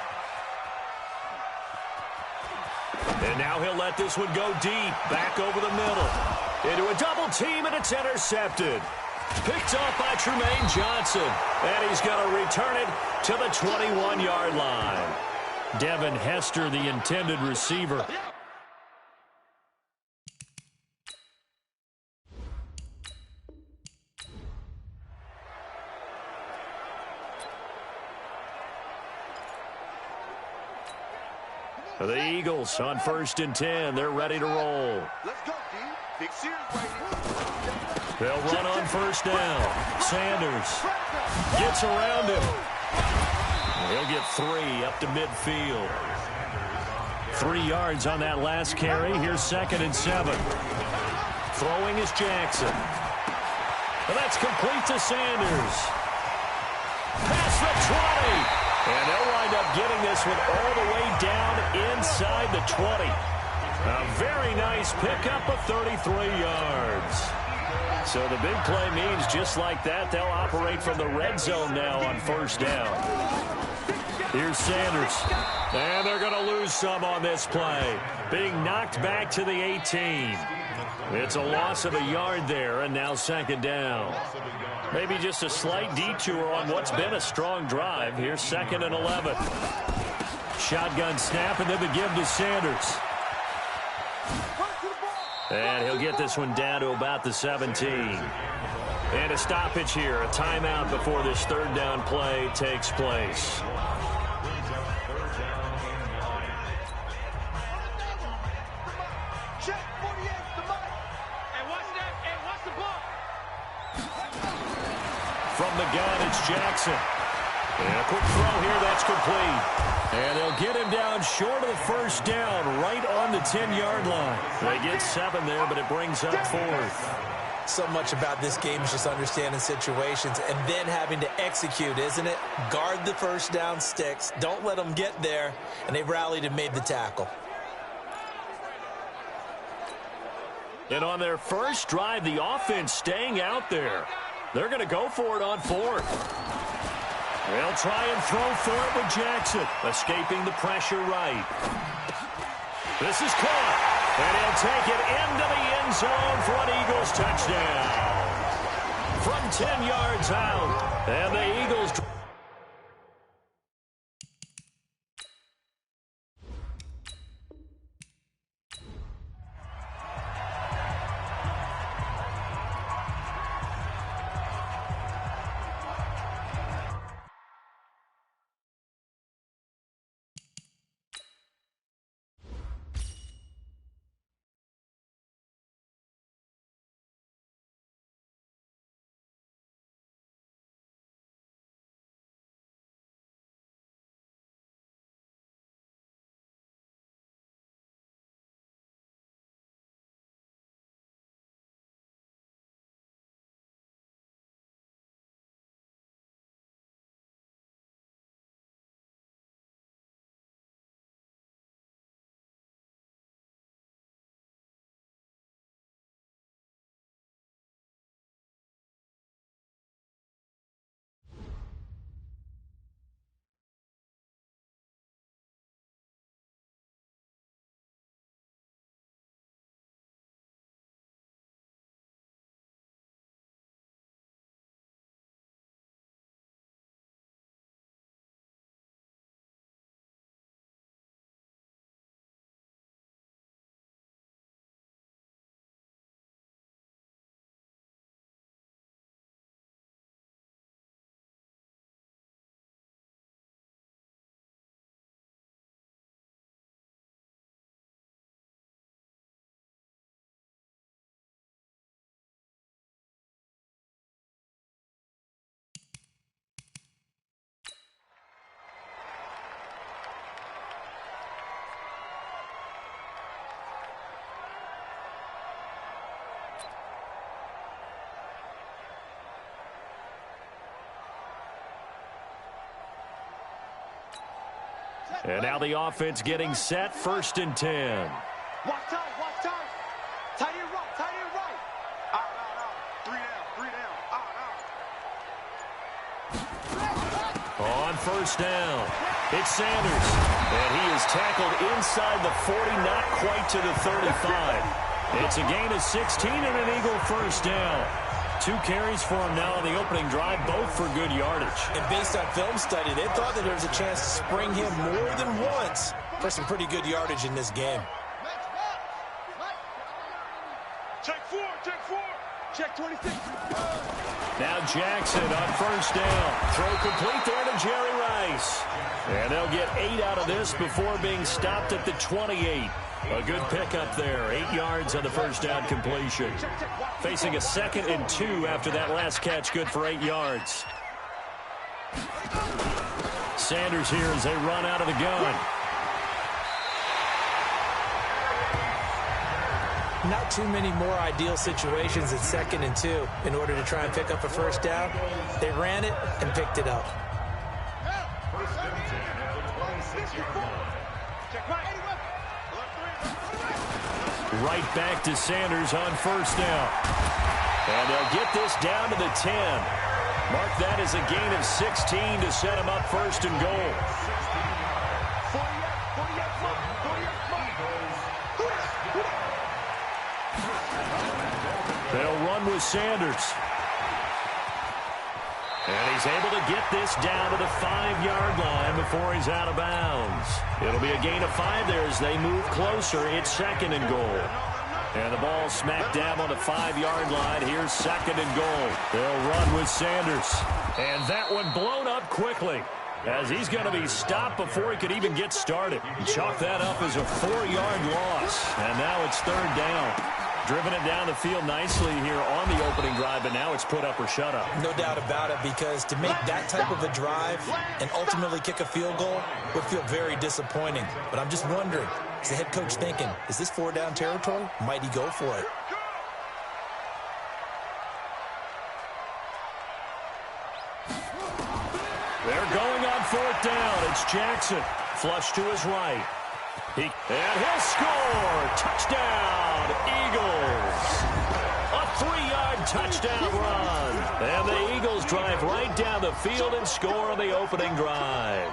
And now he'll let this one go deep, back over the middle. Into a double team, and it's intercepted. Picked off by Tremaine Johnson. And he's going to return it to the 21-yard line. Devin Hester, the intended receiver. The Eagles on 1st and 10. They're ready to roll. Let's go, D. Big series waiting. They'll run on 1st down. Sanders gets around him. He'll get 3 up to midfield. 3 yards on that last carry. Here's 2nd and 7. Throwing is Jackson. And that's complete to Sanders. Past the 20. And they'll wind up getting this one all the way down inside the 20. A very nice pickup of 33 yards. So the big play means just like that, they'll operate from the red zone now on 1st down. Here's Sanders. And they're going to lose some on this play. Being knocked back to the 18. It's a loss of a yard there, and now 2nd down. Maybe just a slight detour on what's been a strong drive. Here's 2nd and 11. Shotgun snap, and then the give to Sanders. And he'll get this one down to about the 17. And a stoppage here, a timeout before this 3rd down play takes place. From the gun, it's Jackson. And a quick throw here, that's complete. And they'll get him down short of the 1st down, right on the 10-yard line. They get 7 there, but it brings up 4th. So much about this game is just understanding situations and then having to execute, isn't it? Guard the 1st down sticks. Don't let them get there. And they rallied and made the tackle. And on their first drive, the offense staying out there. They're going to go for it on fourth. They'll try and throw for it with Jackson, escaping the pressure right. This is caught, and he'll take it into the end zone for an Eagles touchdown. From 10 yards out, and the Eagles... And now the offense getting set, 1st and 10. Watch time, watch time. Tight end right, tight end right. Out. 3 down, out. On 1st down, it's Sanders. And he is tackled inside the 40, not quite to the 35. It's a gain of 16 and an Eagle 1st down. 2 carries for him now on the opening drive, both for good yardage. And based on film study, they thought that there was a chance to spring him more than once for some pretty good yardage in this game. Check 4, check 26. Now Jackson on 1st down. Throw complete there to Jerry Rice. And they'll get 8 out of this before being stopped at the 28. A good pickup there. 8 yards on the 1st down completion. Facing a 2nd and 2 after that last catch. Good for 8 yards. Sanders here as they run out of the gun. Not too many more ideal situations at 2nd and 2 in order to try and pick up a 1st down. They ran it and picked it up. Right back to Sanders on 1st down. And they'll get this down to the 10. Mark that as a gain of 16 to set them up 1st and goal. They'll run with Sanders. And he's able to get this down to the 5-yard line before he's out of bounds. It'll be a gain of 5 there as they move closer. It's 2nd and goal. And the ball smacked down on the 5-yard line. Here's 2nd and goal. They'll run with Sanders. And that one blown up quickly as he's going to be stopped before he could even get started. Chalk that up as a 4-yard loss. And now it's 3rd down. Driven it down the field nicely here on the opening drive, but now it's put up or shut up. No doubt about it, because to make that type of a drive and ultimately kick a field goal would feel very disappointing. But I'm just wondering, is the head coach thinking, is this 4-down territory? Might he go for it? They're going on 4th down. It's Jackson. Flush to his right. And he'll score. Touchdown. Eagles. A 3-yard touchdown run. And the Eagles drive right down the field and score on the opening drive.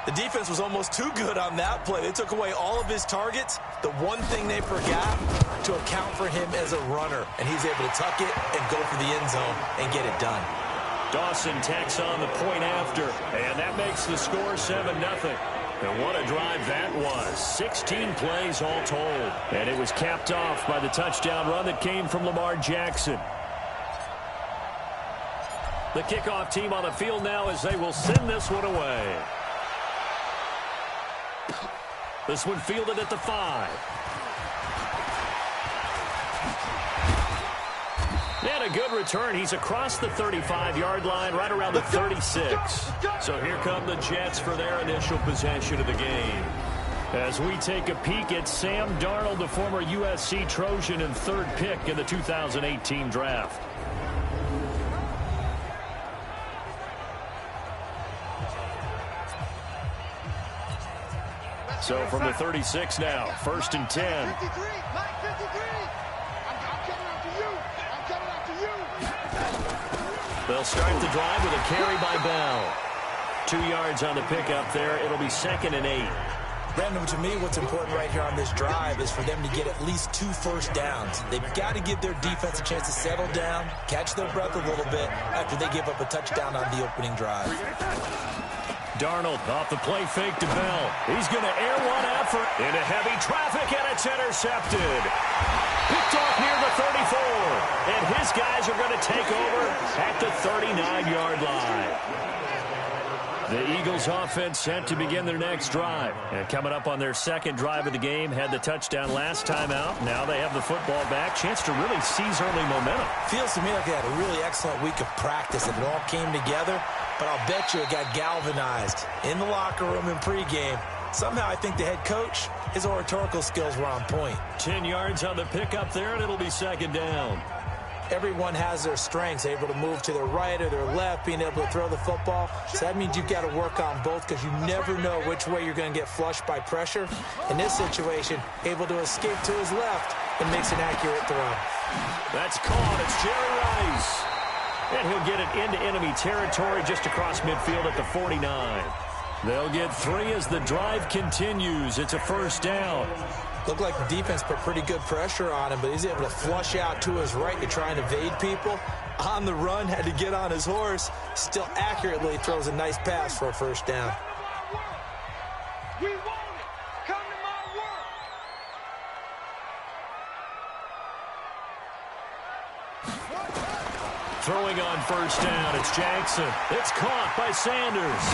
The defense was almost too good on that play. They took away all of his targets. The one thing they forgot, to account for him as a runner. And he's able to tuck it and go for the end zone and get it done. Dawson tacks on the point after. And that makes the score 7-0. And what a drive that was. 16 plays all told. And it was capped off by the touchdown run that came from Lamar Jackson. The kickoff team on the field now as they will send this one away. This one fielded at the 5. And a good return. He's across the 35-yard line, right around the 36. So here come the Jets for their initial possession of the game. As we take a peek at Sam Darnold, the former USC Trojan and 3rd pick in the 2018 draft. So from the 36 now, 1st and 10. They'll start the drive with a carry by Bell. 2 yards on the pickup there. It'll be 2nd and 8. Brandon, to me, what's important right here on this drive is for them to get at least 2 first downs. They've got to give their defense a chance to settle down, catch their breath a little bit after they give up a touchdown on the opening drive. Darnold off the play fake to Bell. He's going to air one out for into heavy traffic, and it's intercepted. Picked off near the 34. And his guys are going to take over at the 39-yard line. The Eagles offense set to begin their next drive. And coming up on their 2nd drive of the game, had the touchdown last time out. Now they have the football back. Chance to really seize early momentum. Feels to me like they had a really excellent week of practice. It all came together. But I'll bet you it got galvanized in the locker room in pregame. Somehow I think the head coach, his oratorical skills were on point. 10 yards on the pickup there, and it'll be 2nd down. Everyone has their strengths, able to move to their right or their left, being able to throw the football. So that means you've got to work on both because you never know which way you're going to get flushed by pressure. In this situation, able to escape to his left and makes an accurate throw. That's caught. It's Jerry Rice. And he'll get it into enemy territory just across midfield at the 49. They'll get 3 as the drive continues. It's a 1st down. Looked like the defense put pretty good pressure on him, but he's able to flush out to his right to try and evade people. On the run, had to get on his horse. Still accurately throws a nice pass for a 1st down. We want it. Come to my work. Throwing on 1st down, it's Jackson. It's caught by Sanders.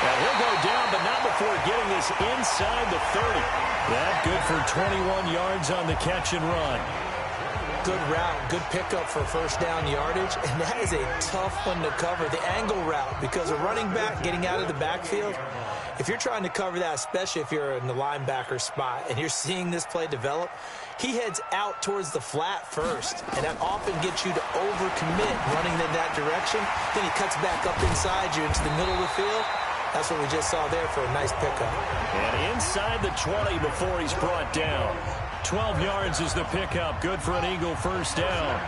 And he'll go down, but not before getting this inside the 30. That good for 21 yards on the catch and run. Good route, good pickup for 1st down yardage, and that is a tough one to cover, the angle route, because a running back getting out of the backfield, if you're trying to cover that, especially if you're in the linebacker spot and you're seeing this play develop, he heads out towards the flat first, and that often gets you to overcommit running in that direction. Then he cuts back up inside you into the middle of the field. That's what we just saw there for a nice pickup. And inside the 20 before he's brought down. 12 yards is the pickup. Good for an Eagle 1st down.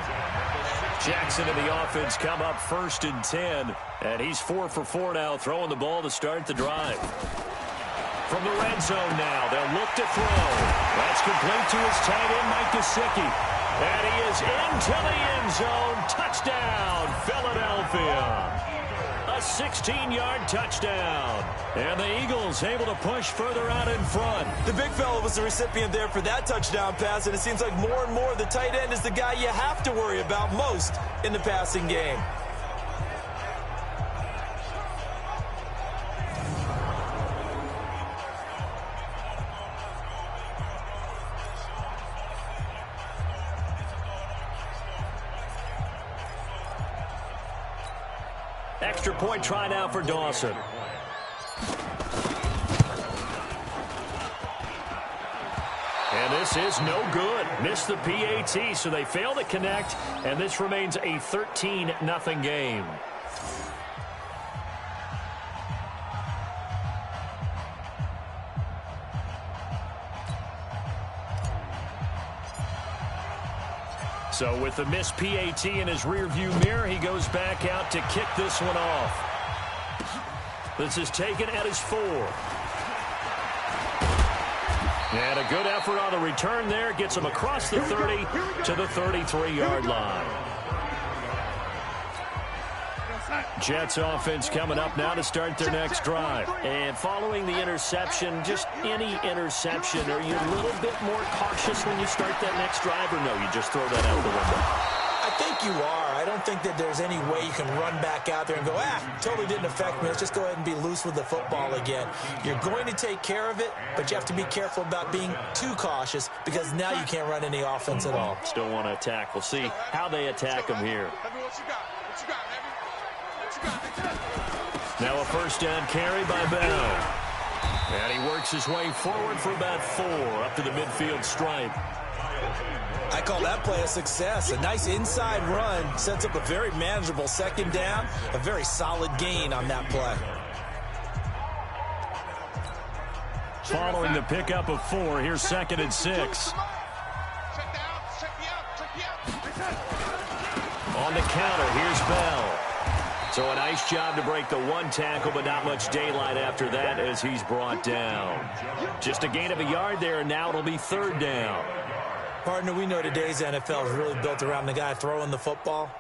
Jackson and the offense come up 1st and 10. And he's 4 for 4 now, throwing the ball to start the drive. From the red zone now, they'll look to throw. That's complete to his tight end, Mike Gesicki. And he is into the end zone. Touchdown, Philadelphia. A 16-yard touchdown. And the Eagles able to push further out in front. The big fella was the recipient there for that touchdown pass, and it seems like more and more the tight end is the guy you have to worry about most in the passing game. Extra point try now for Dawson. And this is no good. Missed the PAT, so they fail to connect, and this remains a 13-0 game. So with the missed PAT in his rearview mirror, he goes back out to kick this one off. This is taken at his 4. And a good effort on the return there. Gets him across the 30 to the 33-yard line. Jets offense coming up now to start their next drive. And following the interception, just any interception, are you a little bit more cautious when you start that next drive, or no, you just throw that out the window? I think you are. I don't think that there's any way you can run back out there and go, totally didn't affect me. Let's just go ahead and be loose with the football again. You're going to take care of it, but you have to be careful about being too cautious because now you can't run any offense at all. Still want to attack. We'll see how they attack him here. Now a first down carry by Bell. And he works his way forward for about 4 up to the midfield stripe. I call that play a success. A nice inside run sets up a very manageable second down, a very solid gain on that play. Following the pickup of 4, here's 2nd and 6. On the counter, here's Bell. So a nice job to break the 1 tackle, but not much daylight after that as he's brought down. Just a gain of a yard there, and now it'll be 3rd down. Partner, we know today's NFL is really built around the guy throwing the football.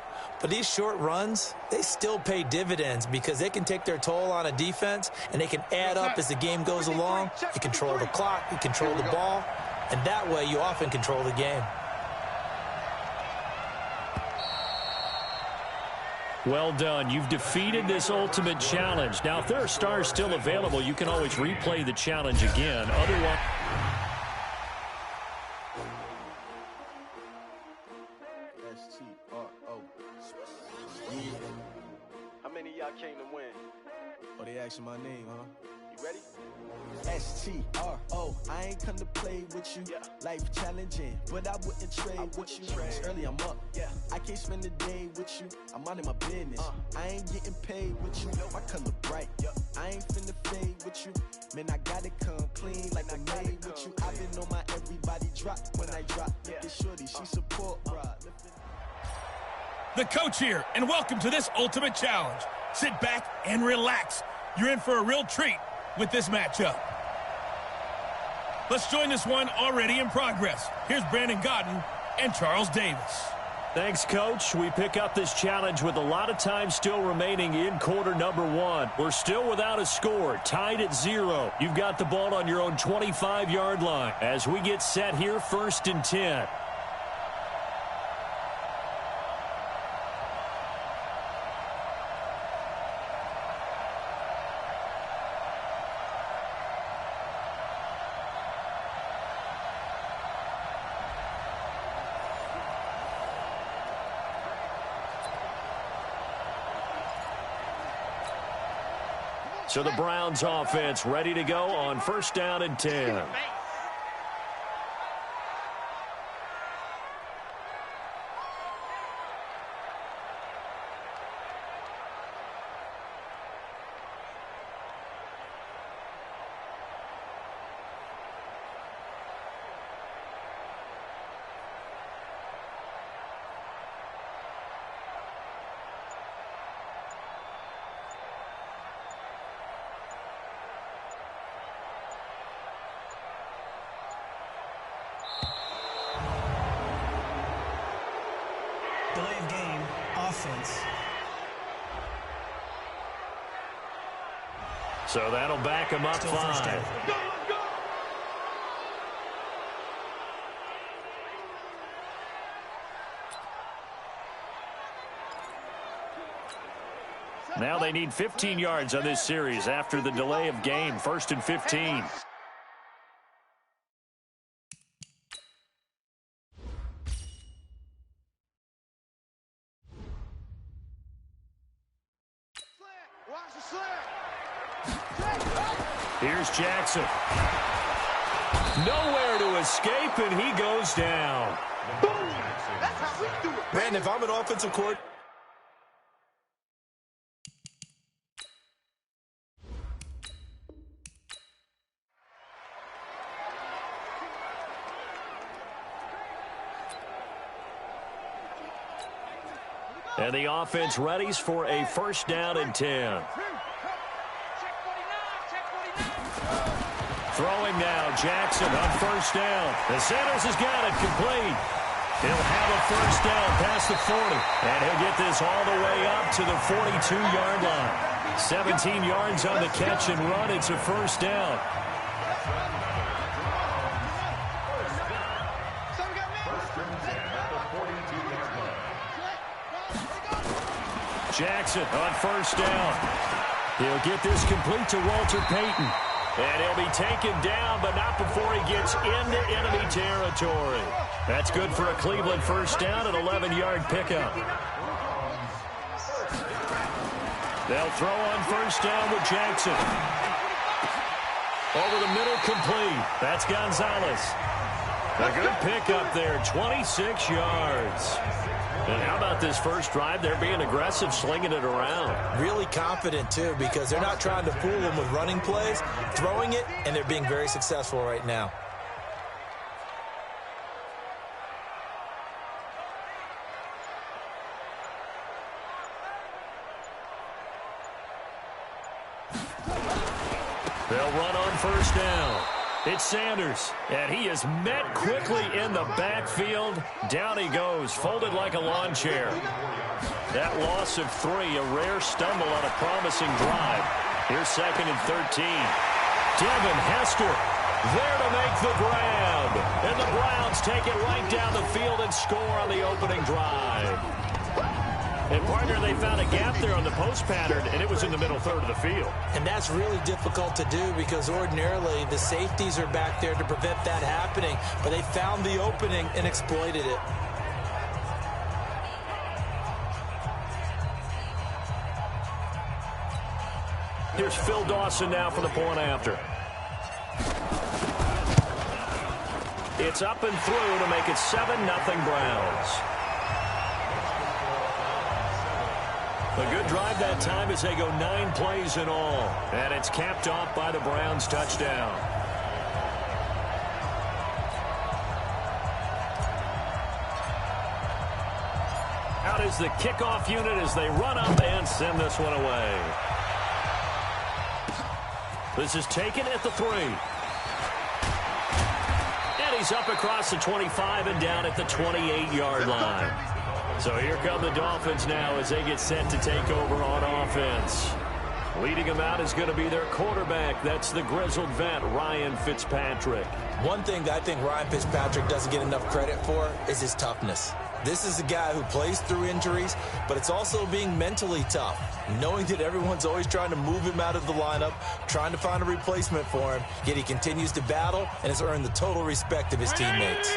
But these short runs, they still pay dividends because they can take their toll on a defense, and they can add up as the game goes along. You control the clock, you control the ball, and that way you often control the game. Well done. You've defeated this ultimate challenge. Now, if there are stars still available, you can always replay the challenge again. Otherwise... How many of y'all came to win? Oh, they asking my name, huh? You ready? S-T-R-O, I ain't come to play with you. Life challenging, but I wouldn't trade with you. It's early, I'm up. I can't spend the day with you. I'm minding my business. I ain't getting paid with you. My color bright. I ain't finna fade with you. Man, I gotta come clean like I made with you. I've been on my everybody drop when I drop. Look at shorty, she support. The coach here, and welcome to this ultimate challenge. Sit back and relax. You're in for a real treat with this matchup. Let's join this one already in progress. Here's Brandon Godden and Charles Davis. Thanks, Coach. We pick up this challenge with a lot of time still remaining in quarter number 1. We're still without a score, tied at 0. You've got the ball on your own 25-yard line as we get set here, 1st and 10. So the Browns offense ready to go on 1st down and 10. Delay of game, offense. So that'll back him up Still 5. Now they need 15 yards on this series after the delay of game. 1st and 15. Here's Jackson. Nowhere to escape, and he goes down. Man, if I'm an offensive coordinator, And the offense readies for a first down and 10. Throwing now, Jackson on first down. And Sanders has got it complete. He'll have a first down past the 40. And he'll get this all the way up to the 42-yard line. 17 yards on the catch and run. It's a first down. Jackson on first down. He'll get this complete to Walter Payton. And he'll be taken down, but not before he gets into enemy territory. That's good for a Cleveland first down, an 11-yard pickup. They'll throw on first down with Jackson. Over the middle, complete. That's Gonzalez. A good pickup there, 26 yards. And how about this first drive? They're being aggressive, slinging it around. Really confident, too, because they're not trying to fool them with running plays, throwing it, and they're being very successful right now. They'll run on first down. It's Sanders, and he is met quickly in the backfield. Down he goes, folded like a lawn chair. That loss of 3, a rare stumble on a promising drive. Here's 2nd and 13. Devin Hester there to make the grab. And the Browns take it right down the field and score on the opening drive. And, partner, they found a gap there on the post pattern, and it was in the middle third of the field. And that's really difficult to do because ordinarily the safeties are back there to prevent that happening. But they found the opening and exploited it. Here's Phil Dawson now for the point after. It's up and through to make it 7-0 Browns. A good drive that time as they go 9 plays in all. And it's capped off by the Browns touchdown. Out is the kickoff unit as they run up and send this one away. This is taken at the 3. And he's up across the 25 and down at the 28-yard line. So here come the Dolphins now as they get set to take over on offense. Leading them out is going to be their quarterback. That's the grizzled vet, Ryan Fitzpatrick. One thing that I think Ryan Fitzpatrick doesn't get enough credit for is his toughness. This is a guy who plays through injuries, but it's also being mentally tough, knowing that everyone's always trying to move him out of the lineup, trying to find a replacement for him, yet he continues to battle and has earned the total respect of his teammates.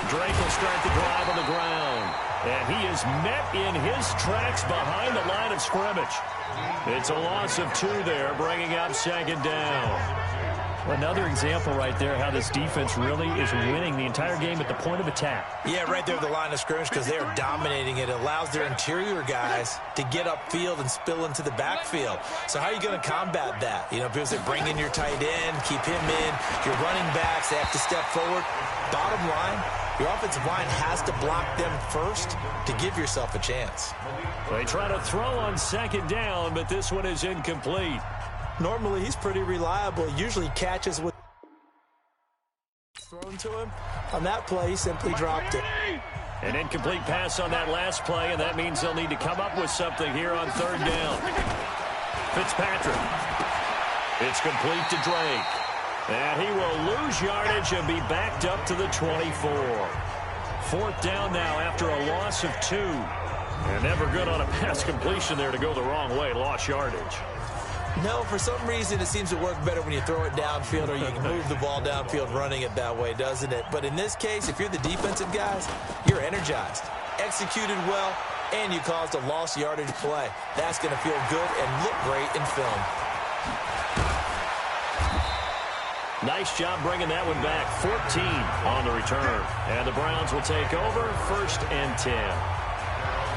Drake will start the drive on the ground. And he is met in his tracks behind the line of scrimmage. It's a loss of 2 there, bringing up 2nd down. Another example right there how this defense really is winning the entire game at the point of attack. Yeah, right there at the line of scrimmage because they are dominating it. It allows their interior guys to get upfield and spill into the backfield. So how are you going to combat that? You know, because they bring in your tight end, keep him in. Your running backs, they have to step forward. Bottom line, your offensive line has to block them first to give yourself a chance. They try to throw on 2nd down, but this one is incomplete. Normally, he's pretty reliable. Usually catches with thrown to him. On that play, he simply dropped it. An incomplete pass on that last play, and that means they'll need to come up with something here on 3rd down. Fitzpatrick. It's complete to Drake. And he will lose yardage and be backed up to the 24. 4th down now after a loss of 2. And never good on a pass completion there to go the wrong way. Lost yardage. No, for some reason it seems to work better when you throw it downfield or you can move the ball downfield running it that way, doesn't it? But in this case, if you're the defensive guys, you're energized, executed well, and you caused a lost yardage play. That's going to feel good and look great in film. Nice job bringing that one back. 14 on the return. And the Browns will take over 1st and 10.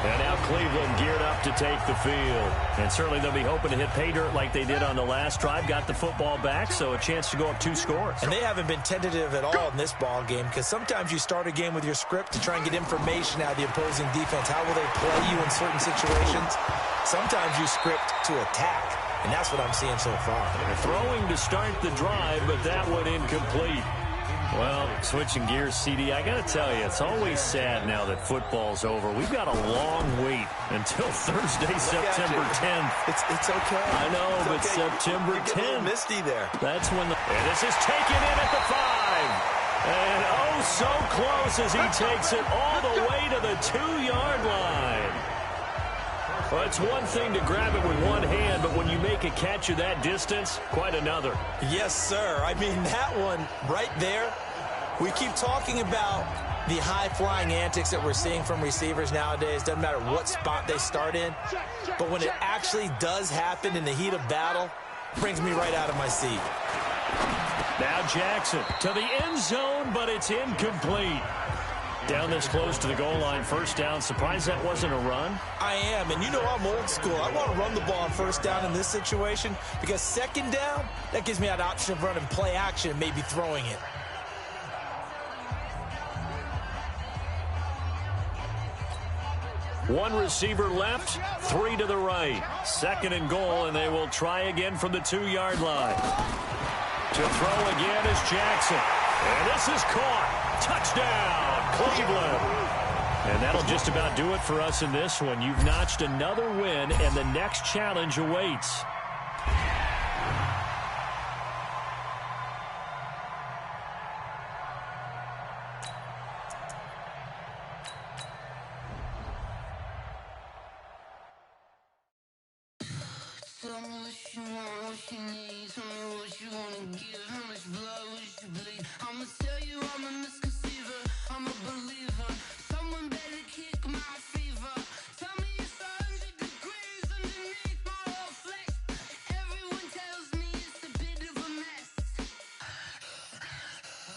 And now Cleveland geared up to take the field. And certainly they'll be hoping to hit pay dirt like they did on the last drive. Got the football back, so a chance to go up 2 scores. And they haven't been tentative at all in this ball game, because sometimes you start a game with your script to try and get information out of the opposing defense. How will they play you in certain situations? Sometimes you script to attack, and that's what I'm seeing so far. Throwing to start the drive, but that one incomplete. Well, switching gears, CD, I got to tell you, it's always sad now that football's over. We've got a long wait until Thursday, September 10th. It's okay. I know, it's but okay. September 10th. You get a little misty there. That's when and this is taken in at the 5. And oh, so close as he takes it all the way to the 2-yard line. Well, it's one thing to grab it with one hand, but when you make a catch of that distance, quite another. Yes, sir. I mean, that one right there, we keep talking about the high-flying antics that we're seeing from receivers nowadays. Doesn't matter what spot they start in. But when it actually does happen in the heat of battle, it brings me right out of my seat. Now Jackson to the end zone, but it's incomplete. Down this close to the goal line, first down. Surprised that wasn't a run? I am, and you know I'm old school. I want to run the ball on first down in this situation because second down, that gives me that option of running play action and maybe throwing it. One receiver left, 3 to the right. Second and goal, and they will try again from the 2-yard line. To throw again is Jackson. And this is caught. Touchdown, Cleveland. And that'll just about do it for us in this one. You've notched another win, and the next challenge awaits. Tell me what you want, what you need. Tell me what you wanna give. How much blood would you bleed? I'ma tell you I'm a misconceiver. I'm a believer. Someone better kick my fever. Tell me it's 100 degrees underneath my whole flesh. Everyone tells me it's a bit of a mess.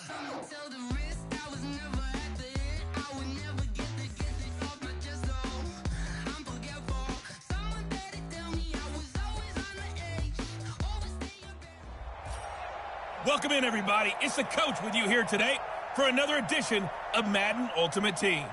I'ma tell the risk I was never at the end. I would never get it off my chest. Oh, I'm forgetful. Someone better tell me I was always on the edge. Welcome in, everybody. It's the coach with you here today for another edition of Madden Ultimate Team.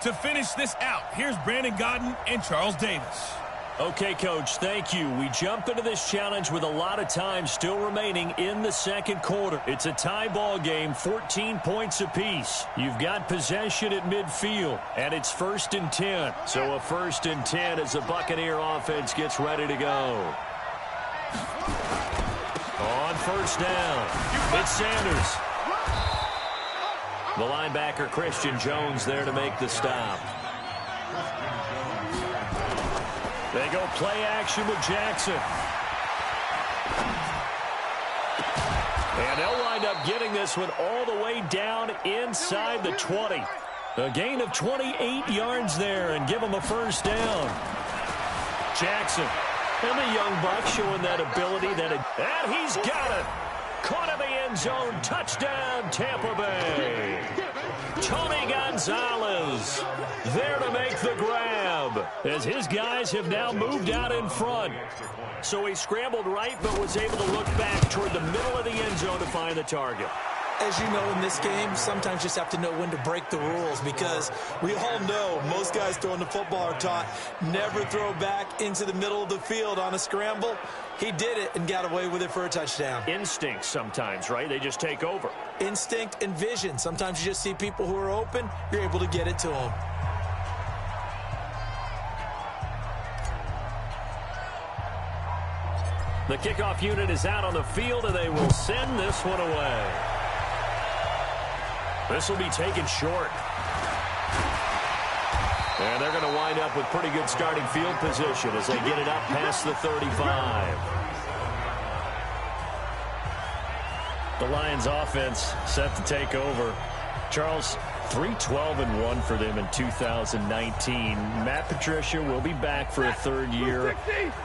To finish this out, here's Brandon Godden and Charles Davis. Okay, Coach, thank you. We jump into this challenge with a lot of time still remaining in the second quarter. It's a tie ball game, 14 points apiece. You've got possession at midfield, and it's 1st and 10. So a 1st and 10 as the Buccaneer offense gets ready to go. On first down, it's Sanders. The linebacker, Christian Jones, there to make the stop. They go play action with Jackson. And they'll wind up getting this one all the way down inside the 20. A gain of 28 yards there and give them a first down. Jackson. And the young buck showing that ability. And he's got it. Caught in the end zone. Touchdown, Tampa Bay. Tony Gonzalez there to make the grab as his guys have now moved out in front. So he scrambled right but was able to look back toward the middle of the end zone to find the target. As you know, in this game, sometimes you just have to know when to break the rules because we all know most guys throwing the football are taught never throw back into the middle of the field on a scramble. He did it and got away with it for a touchdown. Instinct sometimes, right? They just take over. Instinct and vision. Sometimes you just see people who are open, you're able to get it to them. The kickoff unit is out on the field, and they will send this one away. This will be taken short. And they're going to wind up with pretty good starting field position as they get it up past the 35. The Lions offense set to take over. Charles, 3-12-1 for them in 2019. Matt Patricia will be back for a third year.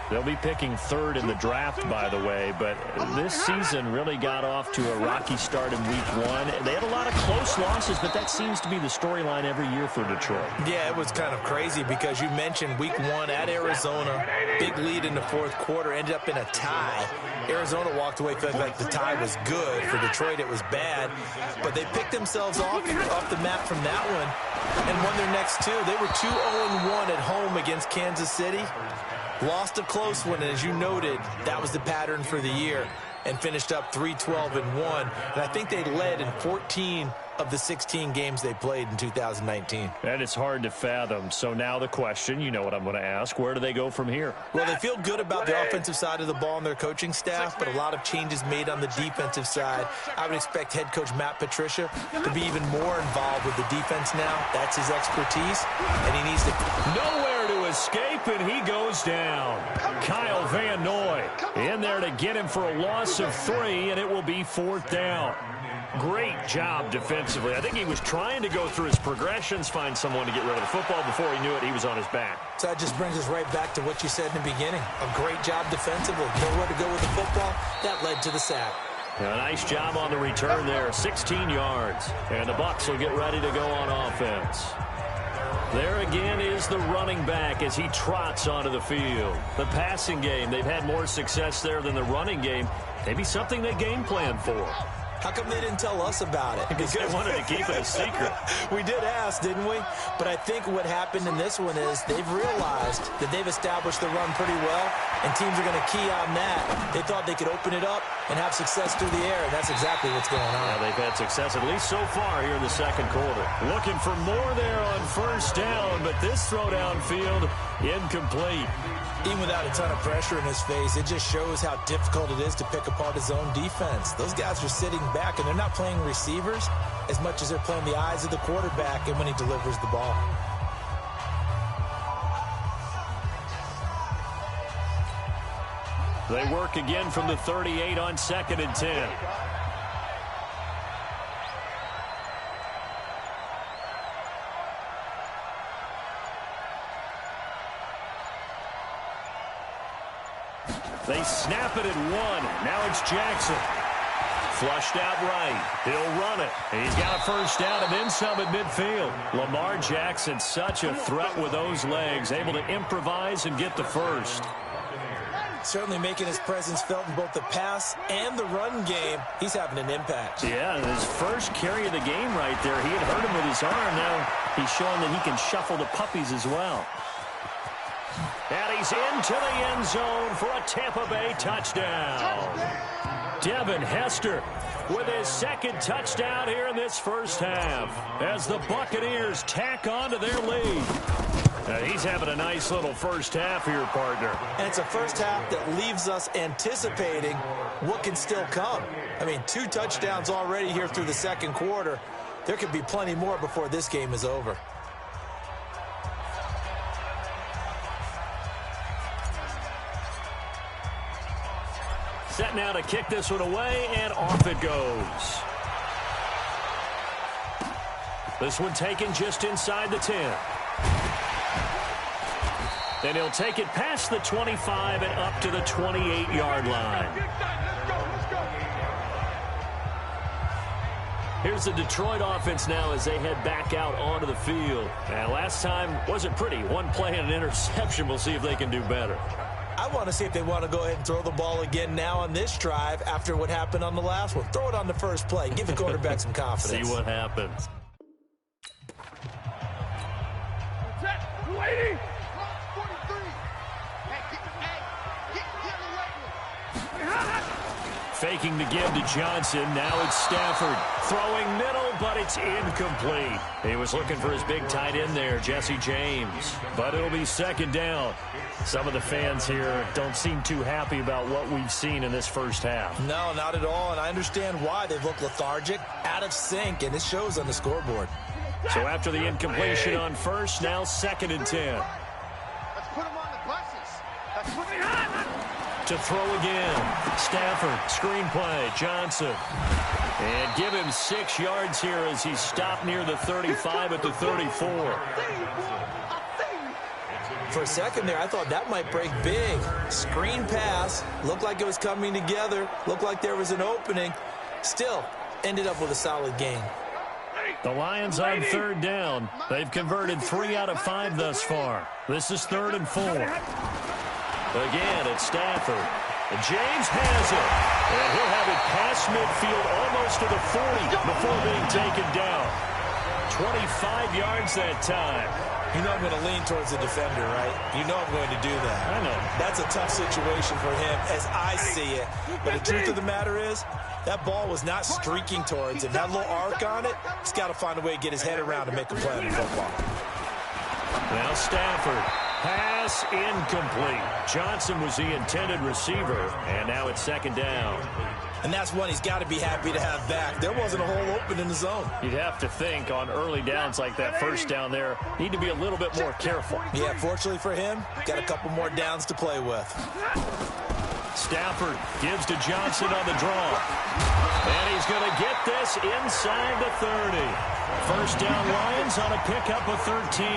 They'll be picking third in the draft, by the way. But this season really got off to a rocky start in week 1. They had a lot of close losses, but that seems to be the storyline every year for Detroit. Yeah, it was kind of crazy because you mentioned week 1 at Arizona. Big lead in the fourth quarter, ended up in a tie. Arizona walked away feeling like the tie was good. For Detroit, it was bad. But they picked themselves off the map from that one and won their next 2. They were 2-0-1 at home against Kansas City. Lost a close one, and as you noted, that was the pattern for the year, and finished up 3-12-1. And I think they led in 14 of the 16 games they played in 2019. And it's hard to fathom. So now the question, you know what I'm going to ask, where do they go from here? Well, they feel good about the offensive side of the ball and their coaching staff, but a lot of changes made on the defensive side. I would expect head coach Matt Patricia to be even more involved with the defense now. That's his expertise, and he needs to... Nowhere to escape, and he goes down. Kyle Van Noy in there to get him for a loss of 3, and it will be 4th down. Great job defensively. I think he was trying to go through his progressions, find someone to get rid of the football. Before he knew it, he was on his back. So that just brings us right back to what you said in the beginning. A great job defensively. Nowhere to go with the football. That led to the sack. A nice job on the return there. 16 yards. And the Bucs will get ready to go on offense. There again is the running back as he trots onto the field. The passing game, they've had more success there than the running game. Maybe something they game plan for. How come they didn't tell us about it? Because they wanted to keep it a secret. We did ask, didn't we? But I think what happened in this one is they've realized that they've established the run pretty well, and teams are going to key on that. They thought they could open it up and have success through the air, and that's exactly what's going on. Yeah, they've had success, at least so far, here in the second quarter. Looking for more there on first down, but this throw downfield incomplete. Even without a ton of pressure in his face, it just shows how difficult it is to pick apart his own defense. Those guys are sitting back, and they're not playing receivers as much as they're playing the eyes of the quarterback and when he delivers the ball. They work again from the 38 on 2nd and 10. They snap it at 1. Now it's Jackson. Flushed out right. He'll run it. He's got a first down and then some at midfield. Lamar Jackson, such a threat with those legs, able to improvise and get the first. Certainly making his presence felt in both the pass and the run game. He's having an impact. Yeah, his first carry of the game right there. He had hurt him with his arm. Now he's showing that he can shuffle the puppies as well. And he's into the end zone for a Tampa Bay touchdown. Devin Hester with his second touchdown here in this first half as the Buccaneers tack on to their lead. He's having a nice little first half here, partner. And it's a first half that leaves us anticipating what can still come. I mean, 2 touchdowns already here through the second quarter. There could be plenty more before this game is over. Set now to kick this one away, and off it goes. This one taken just inside the 10. And he'll take it past the 25 and up to the 28-yard line. Here's the Detroit offense now as they head back out onto the field. And last time wasn't pretty. One play and an interception. We'll see if they can do better. I want to see if they want to go ahead and throw the ball again now on this drive after what happened on the last one. Throw it on the first play. Give the quarterback some confidence. See what happens. Waiting. Faking the give to Johnson. Now it's Stafford. Throwing middle, but it's incomplete. He was looking for his big tight end there, Jesse James. But it'll be second down. Some of the fans here don't seem too happy about what we've seen in this first half. No, not at all, and I understand why. They've looked lethargic, out of sync, and it shows on the scoreboard. So after the incompletion on first, now 2nd and 10. Let's put them on the buses. Let's put them on. To throw again. Stafford, screen play, Johnson. And give him 6 yards here as he stopped near the 35 at the 34. For a second there, I thought that might break big. Screen pass. Looked like it was coming together. Looked like there was an opening. Still, ended up with a solid gain. The Lions on 3rd down. They've converted 3 out of 5 thus far. This is 3rd and 4. Again, it's Stafford. And James has it. And he'll have it past midfield almost to the 40 before being taken down. 25 yards that time. You know I'm going to lean towards the defender, right? You know I'm going to do that. I know. That's a tough situation for him as I see it. But the truth of the matter is, that ball was not streaking towards him. That little arc on it, he's got to find a way to get his head around and make a play on the football. Now Stafford. Pass incomplete. Johnson was the intended receiver, and now it's 2nd down. And that's one he's got to be happy to have back. There wasn't a hole open in the zone. You'd have to think on early downs like that 1st down there, need to be a little bit more careful. Yeah, fortunately for him, got a couple more downs to play with. Stafford gives to Johnson on the draw. And he's going to get this inside the 30. 1st down Lions on a pickup of 13.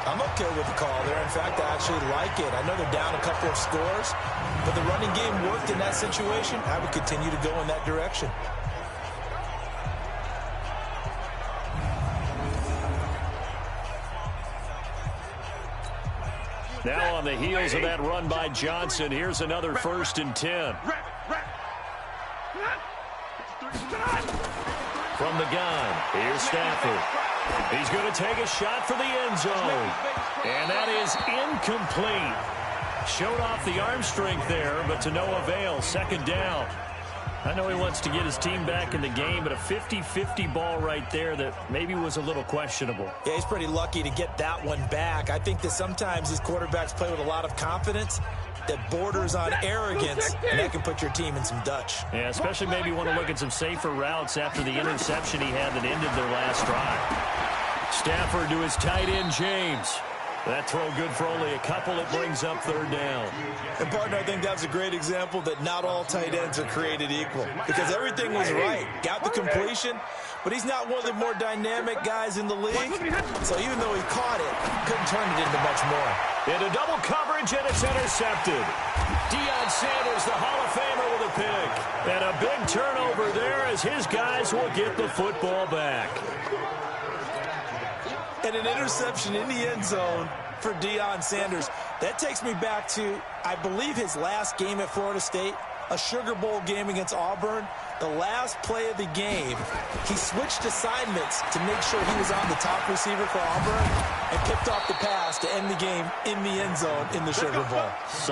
I'm okay with the call there. In fact, I actually like it. I know they're down a couple of scores, but the running game worked in that situation. I would continue to go in that direction. Now on the heels of that run by Johnson, here's another 1st and 10. From the gun, here's Stafford. He's going to take a shot for the end zone. And that is incomplete. Showed off the arm strength there, but to no avail. 2nd down. I know he wants to get his team back in the game, but a 50-50 ball right there that maybe was a little questionable. Yeah, he's pretty lucky to get that one back. I think that sometimes these quarterbacks play with a lot of confidence that borders on arrogance, and that can put your team in some Dutch. Yeah, especially maybe want to look at some safer routes after the interception he had that ended their last drive. Stafford to his tight end, James. That throw good for only a couple. It brings up 3rd down. And, partner, I think that's a great example that not all tight ends are created equal because everything was right. Got the completion, but he's not one of the more dynamic guys in the league. So even though he caught it, couldn't turn it into much more. Into double coverage, and it's intercepted. Deion Sanders, the Hall of Famer, with a pick. And a big turnover there as his guys will get the football back. And an interception in the end zone for Deion Sanders. That takes me back to, I believe, his last game at Florida State, a Sugar Bowl game against Auburn. The last play of the game, he switched assignments to make sure he was on the top receiver for Auburn and picked off the pass to end the game in the end zone in the Sugar Bowl.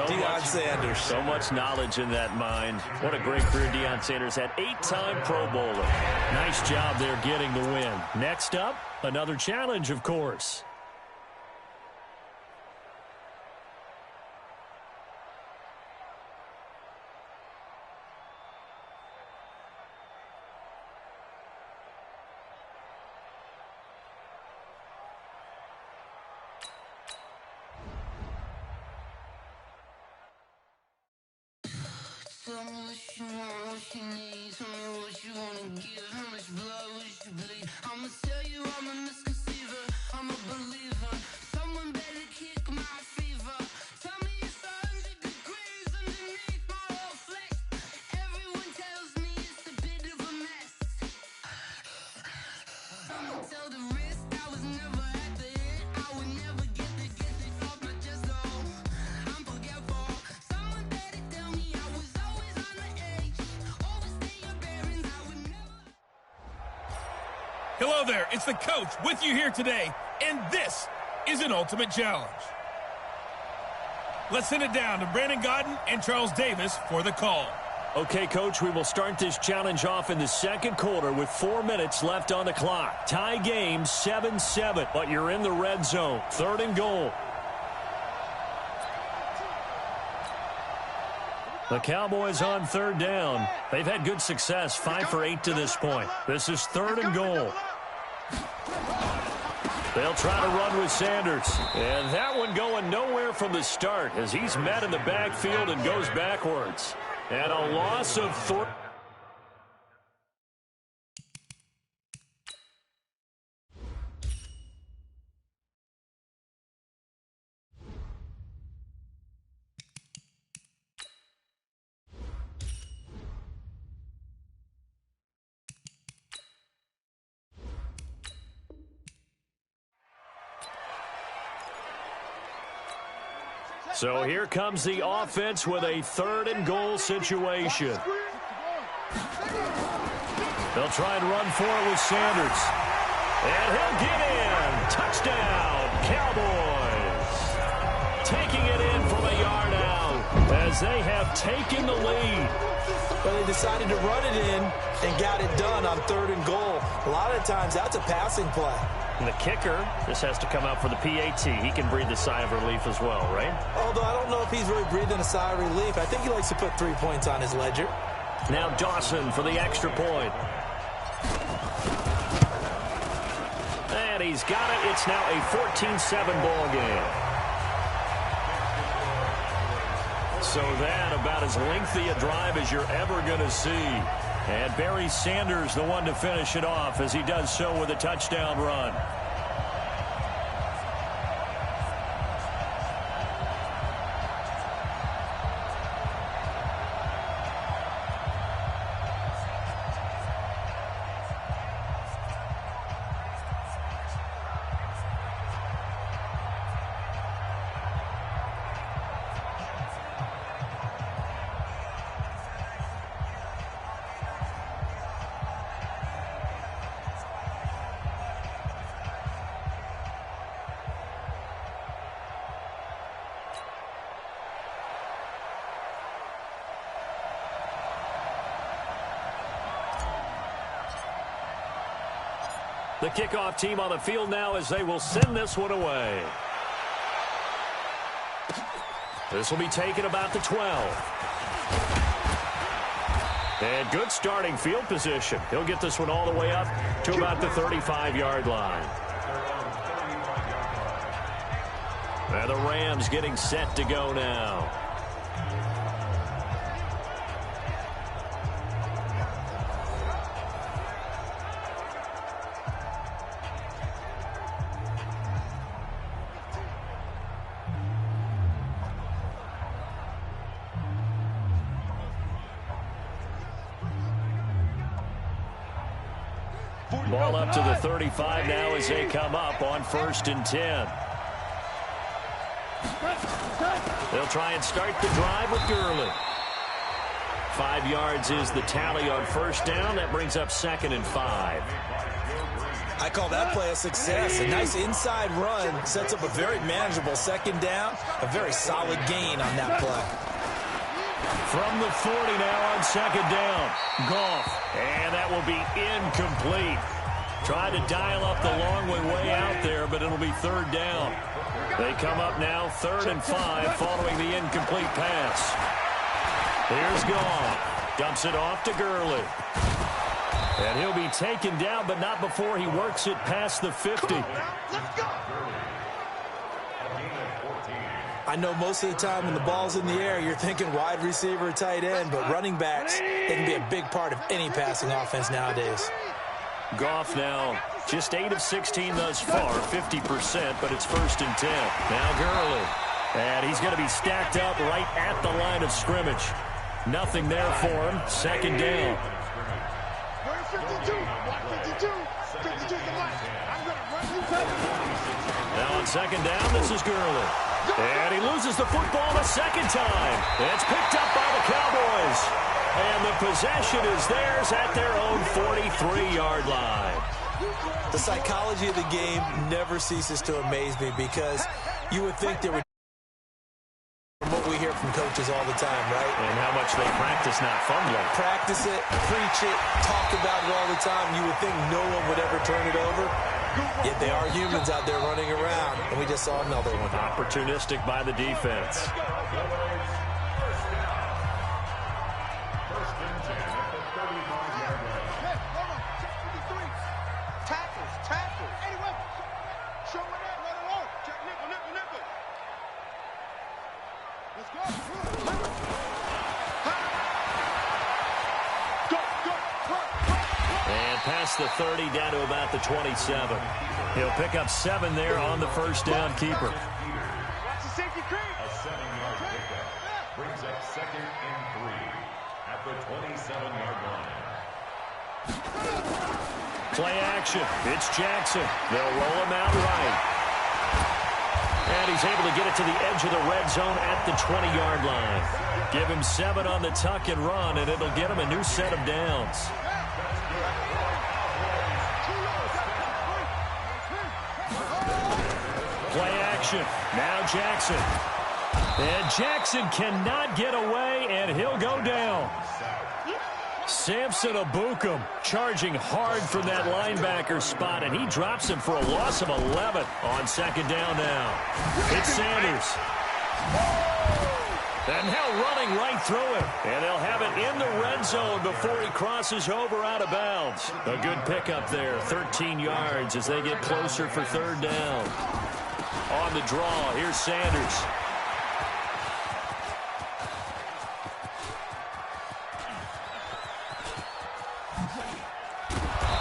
Deion Sanders. So much knowledge in that mind. What a great career Deion Sanders had. 8-time Pro Bowler. Nice job there getting the win. Next up, another challenge, of course. Tell me what you want, what you need. Tell me what you wanna give. How much blood would you bleed? I'ma tell you I'm a misconceiver. I'm a believer. Someone better kick my fever. Tell me it's 100 degrees underneath my whole flesh. Everyone tells me it's a bit of a mess. Someone tell the risk I was never at the end. I would never get it off my chest though. I'm forgetful. Someone better tell me I was always on the edge. Overstay your bearings, I would never. Hello there, it's the coach with you here today, and this is an ultimate challenge. Let's send it down to Brandon Gaudin and Charles Davis for the call. Okay, Coach, we will start this challenge off in the 2nd quarter with 4 minutes left on the clock. Tie game 7-7, but you're in the red zone. 3rd and goal. The Cowboys on 3rd down. They've had good success, 5 for 8 to this point. This is 3rd and goal. They'll try to run with Sanders. And that one going nowhere from the start as he's met in the backfield and goes backwards. And a loss of So here comes the offense with a 3rd and goal situation. They'll try and run for it with Sanders. And he'll get in. Touchdown, Cowboys. Taking it in from a yard out as they have taken the lead. But they decided to run it in and got it done on 3rd and goal. A lot of times that's a passing play. And the kicker, this has to come out for the PAT. He can breathe a sigh of relief as well, right? Although I don't know if he's really breathing a sigh of relief. I think he likes to put 3 points on his ledger. Now Dawson for the extra point. And he's got it. It's now a 14-7 ball game. So that about as lengthy a drive as you're ever going to see. And Barry Sanders the one to finish it off as he does so with a touchdown run. The kickoff team on the field now as they will send this one away. This will be taken about the 12. And good starting field position. He'll get this one all the way up to about the 35-yard line. And the Rams getting set to go now. Ball up to the 35 now as they come up on 1st and 10. They'll try and start the drive with Gurley. 5 yards is the tally on 1st down. That brings up 2nd and 5. I call that play a success. A nice inside run sets up a very manageable 2nd down. A very solid gain on that play. From the 40 now on 2nd down. Goff. And that will be incomplete. Tried to dial up the long way out there, but it'll be 3rd down. They come up now 3rd and 5 following the incomplete pass. Here's Goff. Dumps it off to Gurley. And he'll be taken down, but not before he works it past the 50. I know most of the time when the ball's in the air, you're thinking wide receiver, tight end, but running backs, they can be a big part of any passing offense nowadays. Goff now just 8 of 16 thus far, 50%, but it's 1st and 10. Now Gurley. And he's going to be stacked up right at the line of scrimmage. Nothing there for him. 2nd down. Now on 2nd down, this is Gurley. And he loses the football a 2nd time. It's picked up by the Cowboys. And the possession is theirs at their own 43-yard line. The psychology of the game never ceases to amaze me because you would think there would be what we hear from coaches all the time, right? And how much they practice not fumbling. Practice it, preach it, talk about it all the time. You would think no one would ever turn it over. Yet they are humans out there running around, and we just saw another one. Opportunistic by the defense. And past the 30 down to about the 27. He'll pick up 7 there on the 1st down keeper. A 7-yard pickup brings up 2nd and 3 at the 27-yard line. Play action. It's Jackson. They'll roll him out right. And he's able to get it to the edge of the red zone at the 20-yard line. Give him 7 on the tuck and run, and it'll get him a new set of downs. Play action. Now Jackson. And Jackson cannot get away, and he'll go down. Samson Abukum charging hard from that linebacker spot, and he drops him for a loss of 11 on second down now. It's Sanders. And now running right through him. And they'll have it in the red zone before he crosses over out of bounds. A good pickup there, 13 yards as they get closer for third down. On the draw, here's Sanders.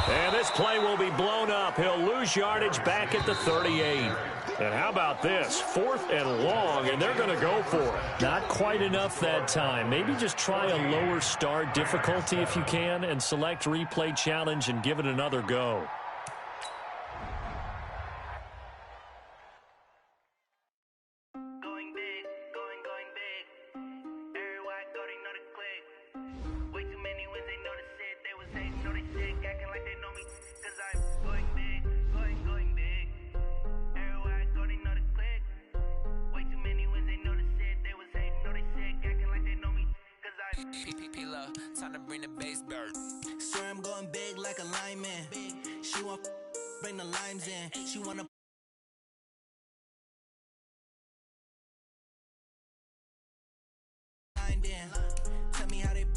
And this play will be blown up. He'll lose yardage back at the 38. And how about this? 4th and long, and they're going to go for it. Not quite enough that time. Maybe just try a lower start difficulty if you can and select replay challenge and give it another go. Time to bring the bass bird. Sir, I'm going big like a lineman. She want bring the limes in. She wanna tell me how they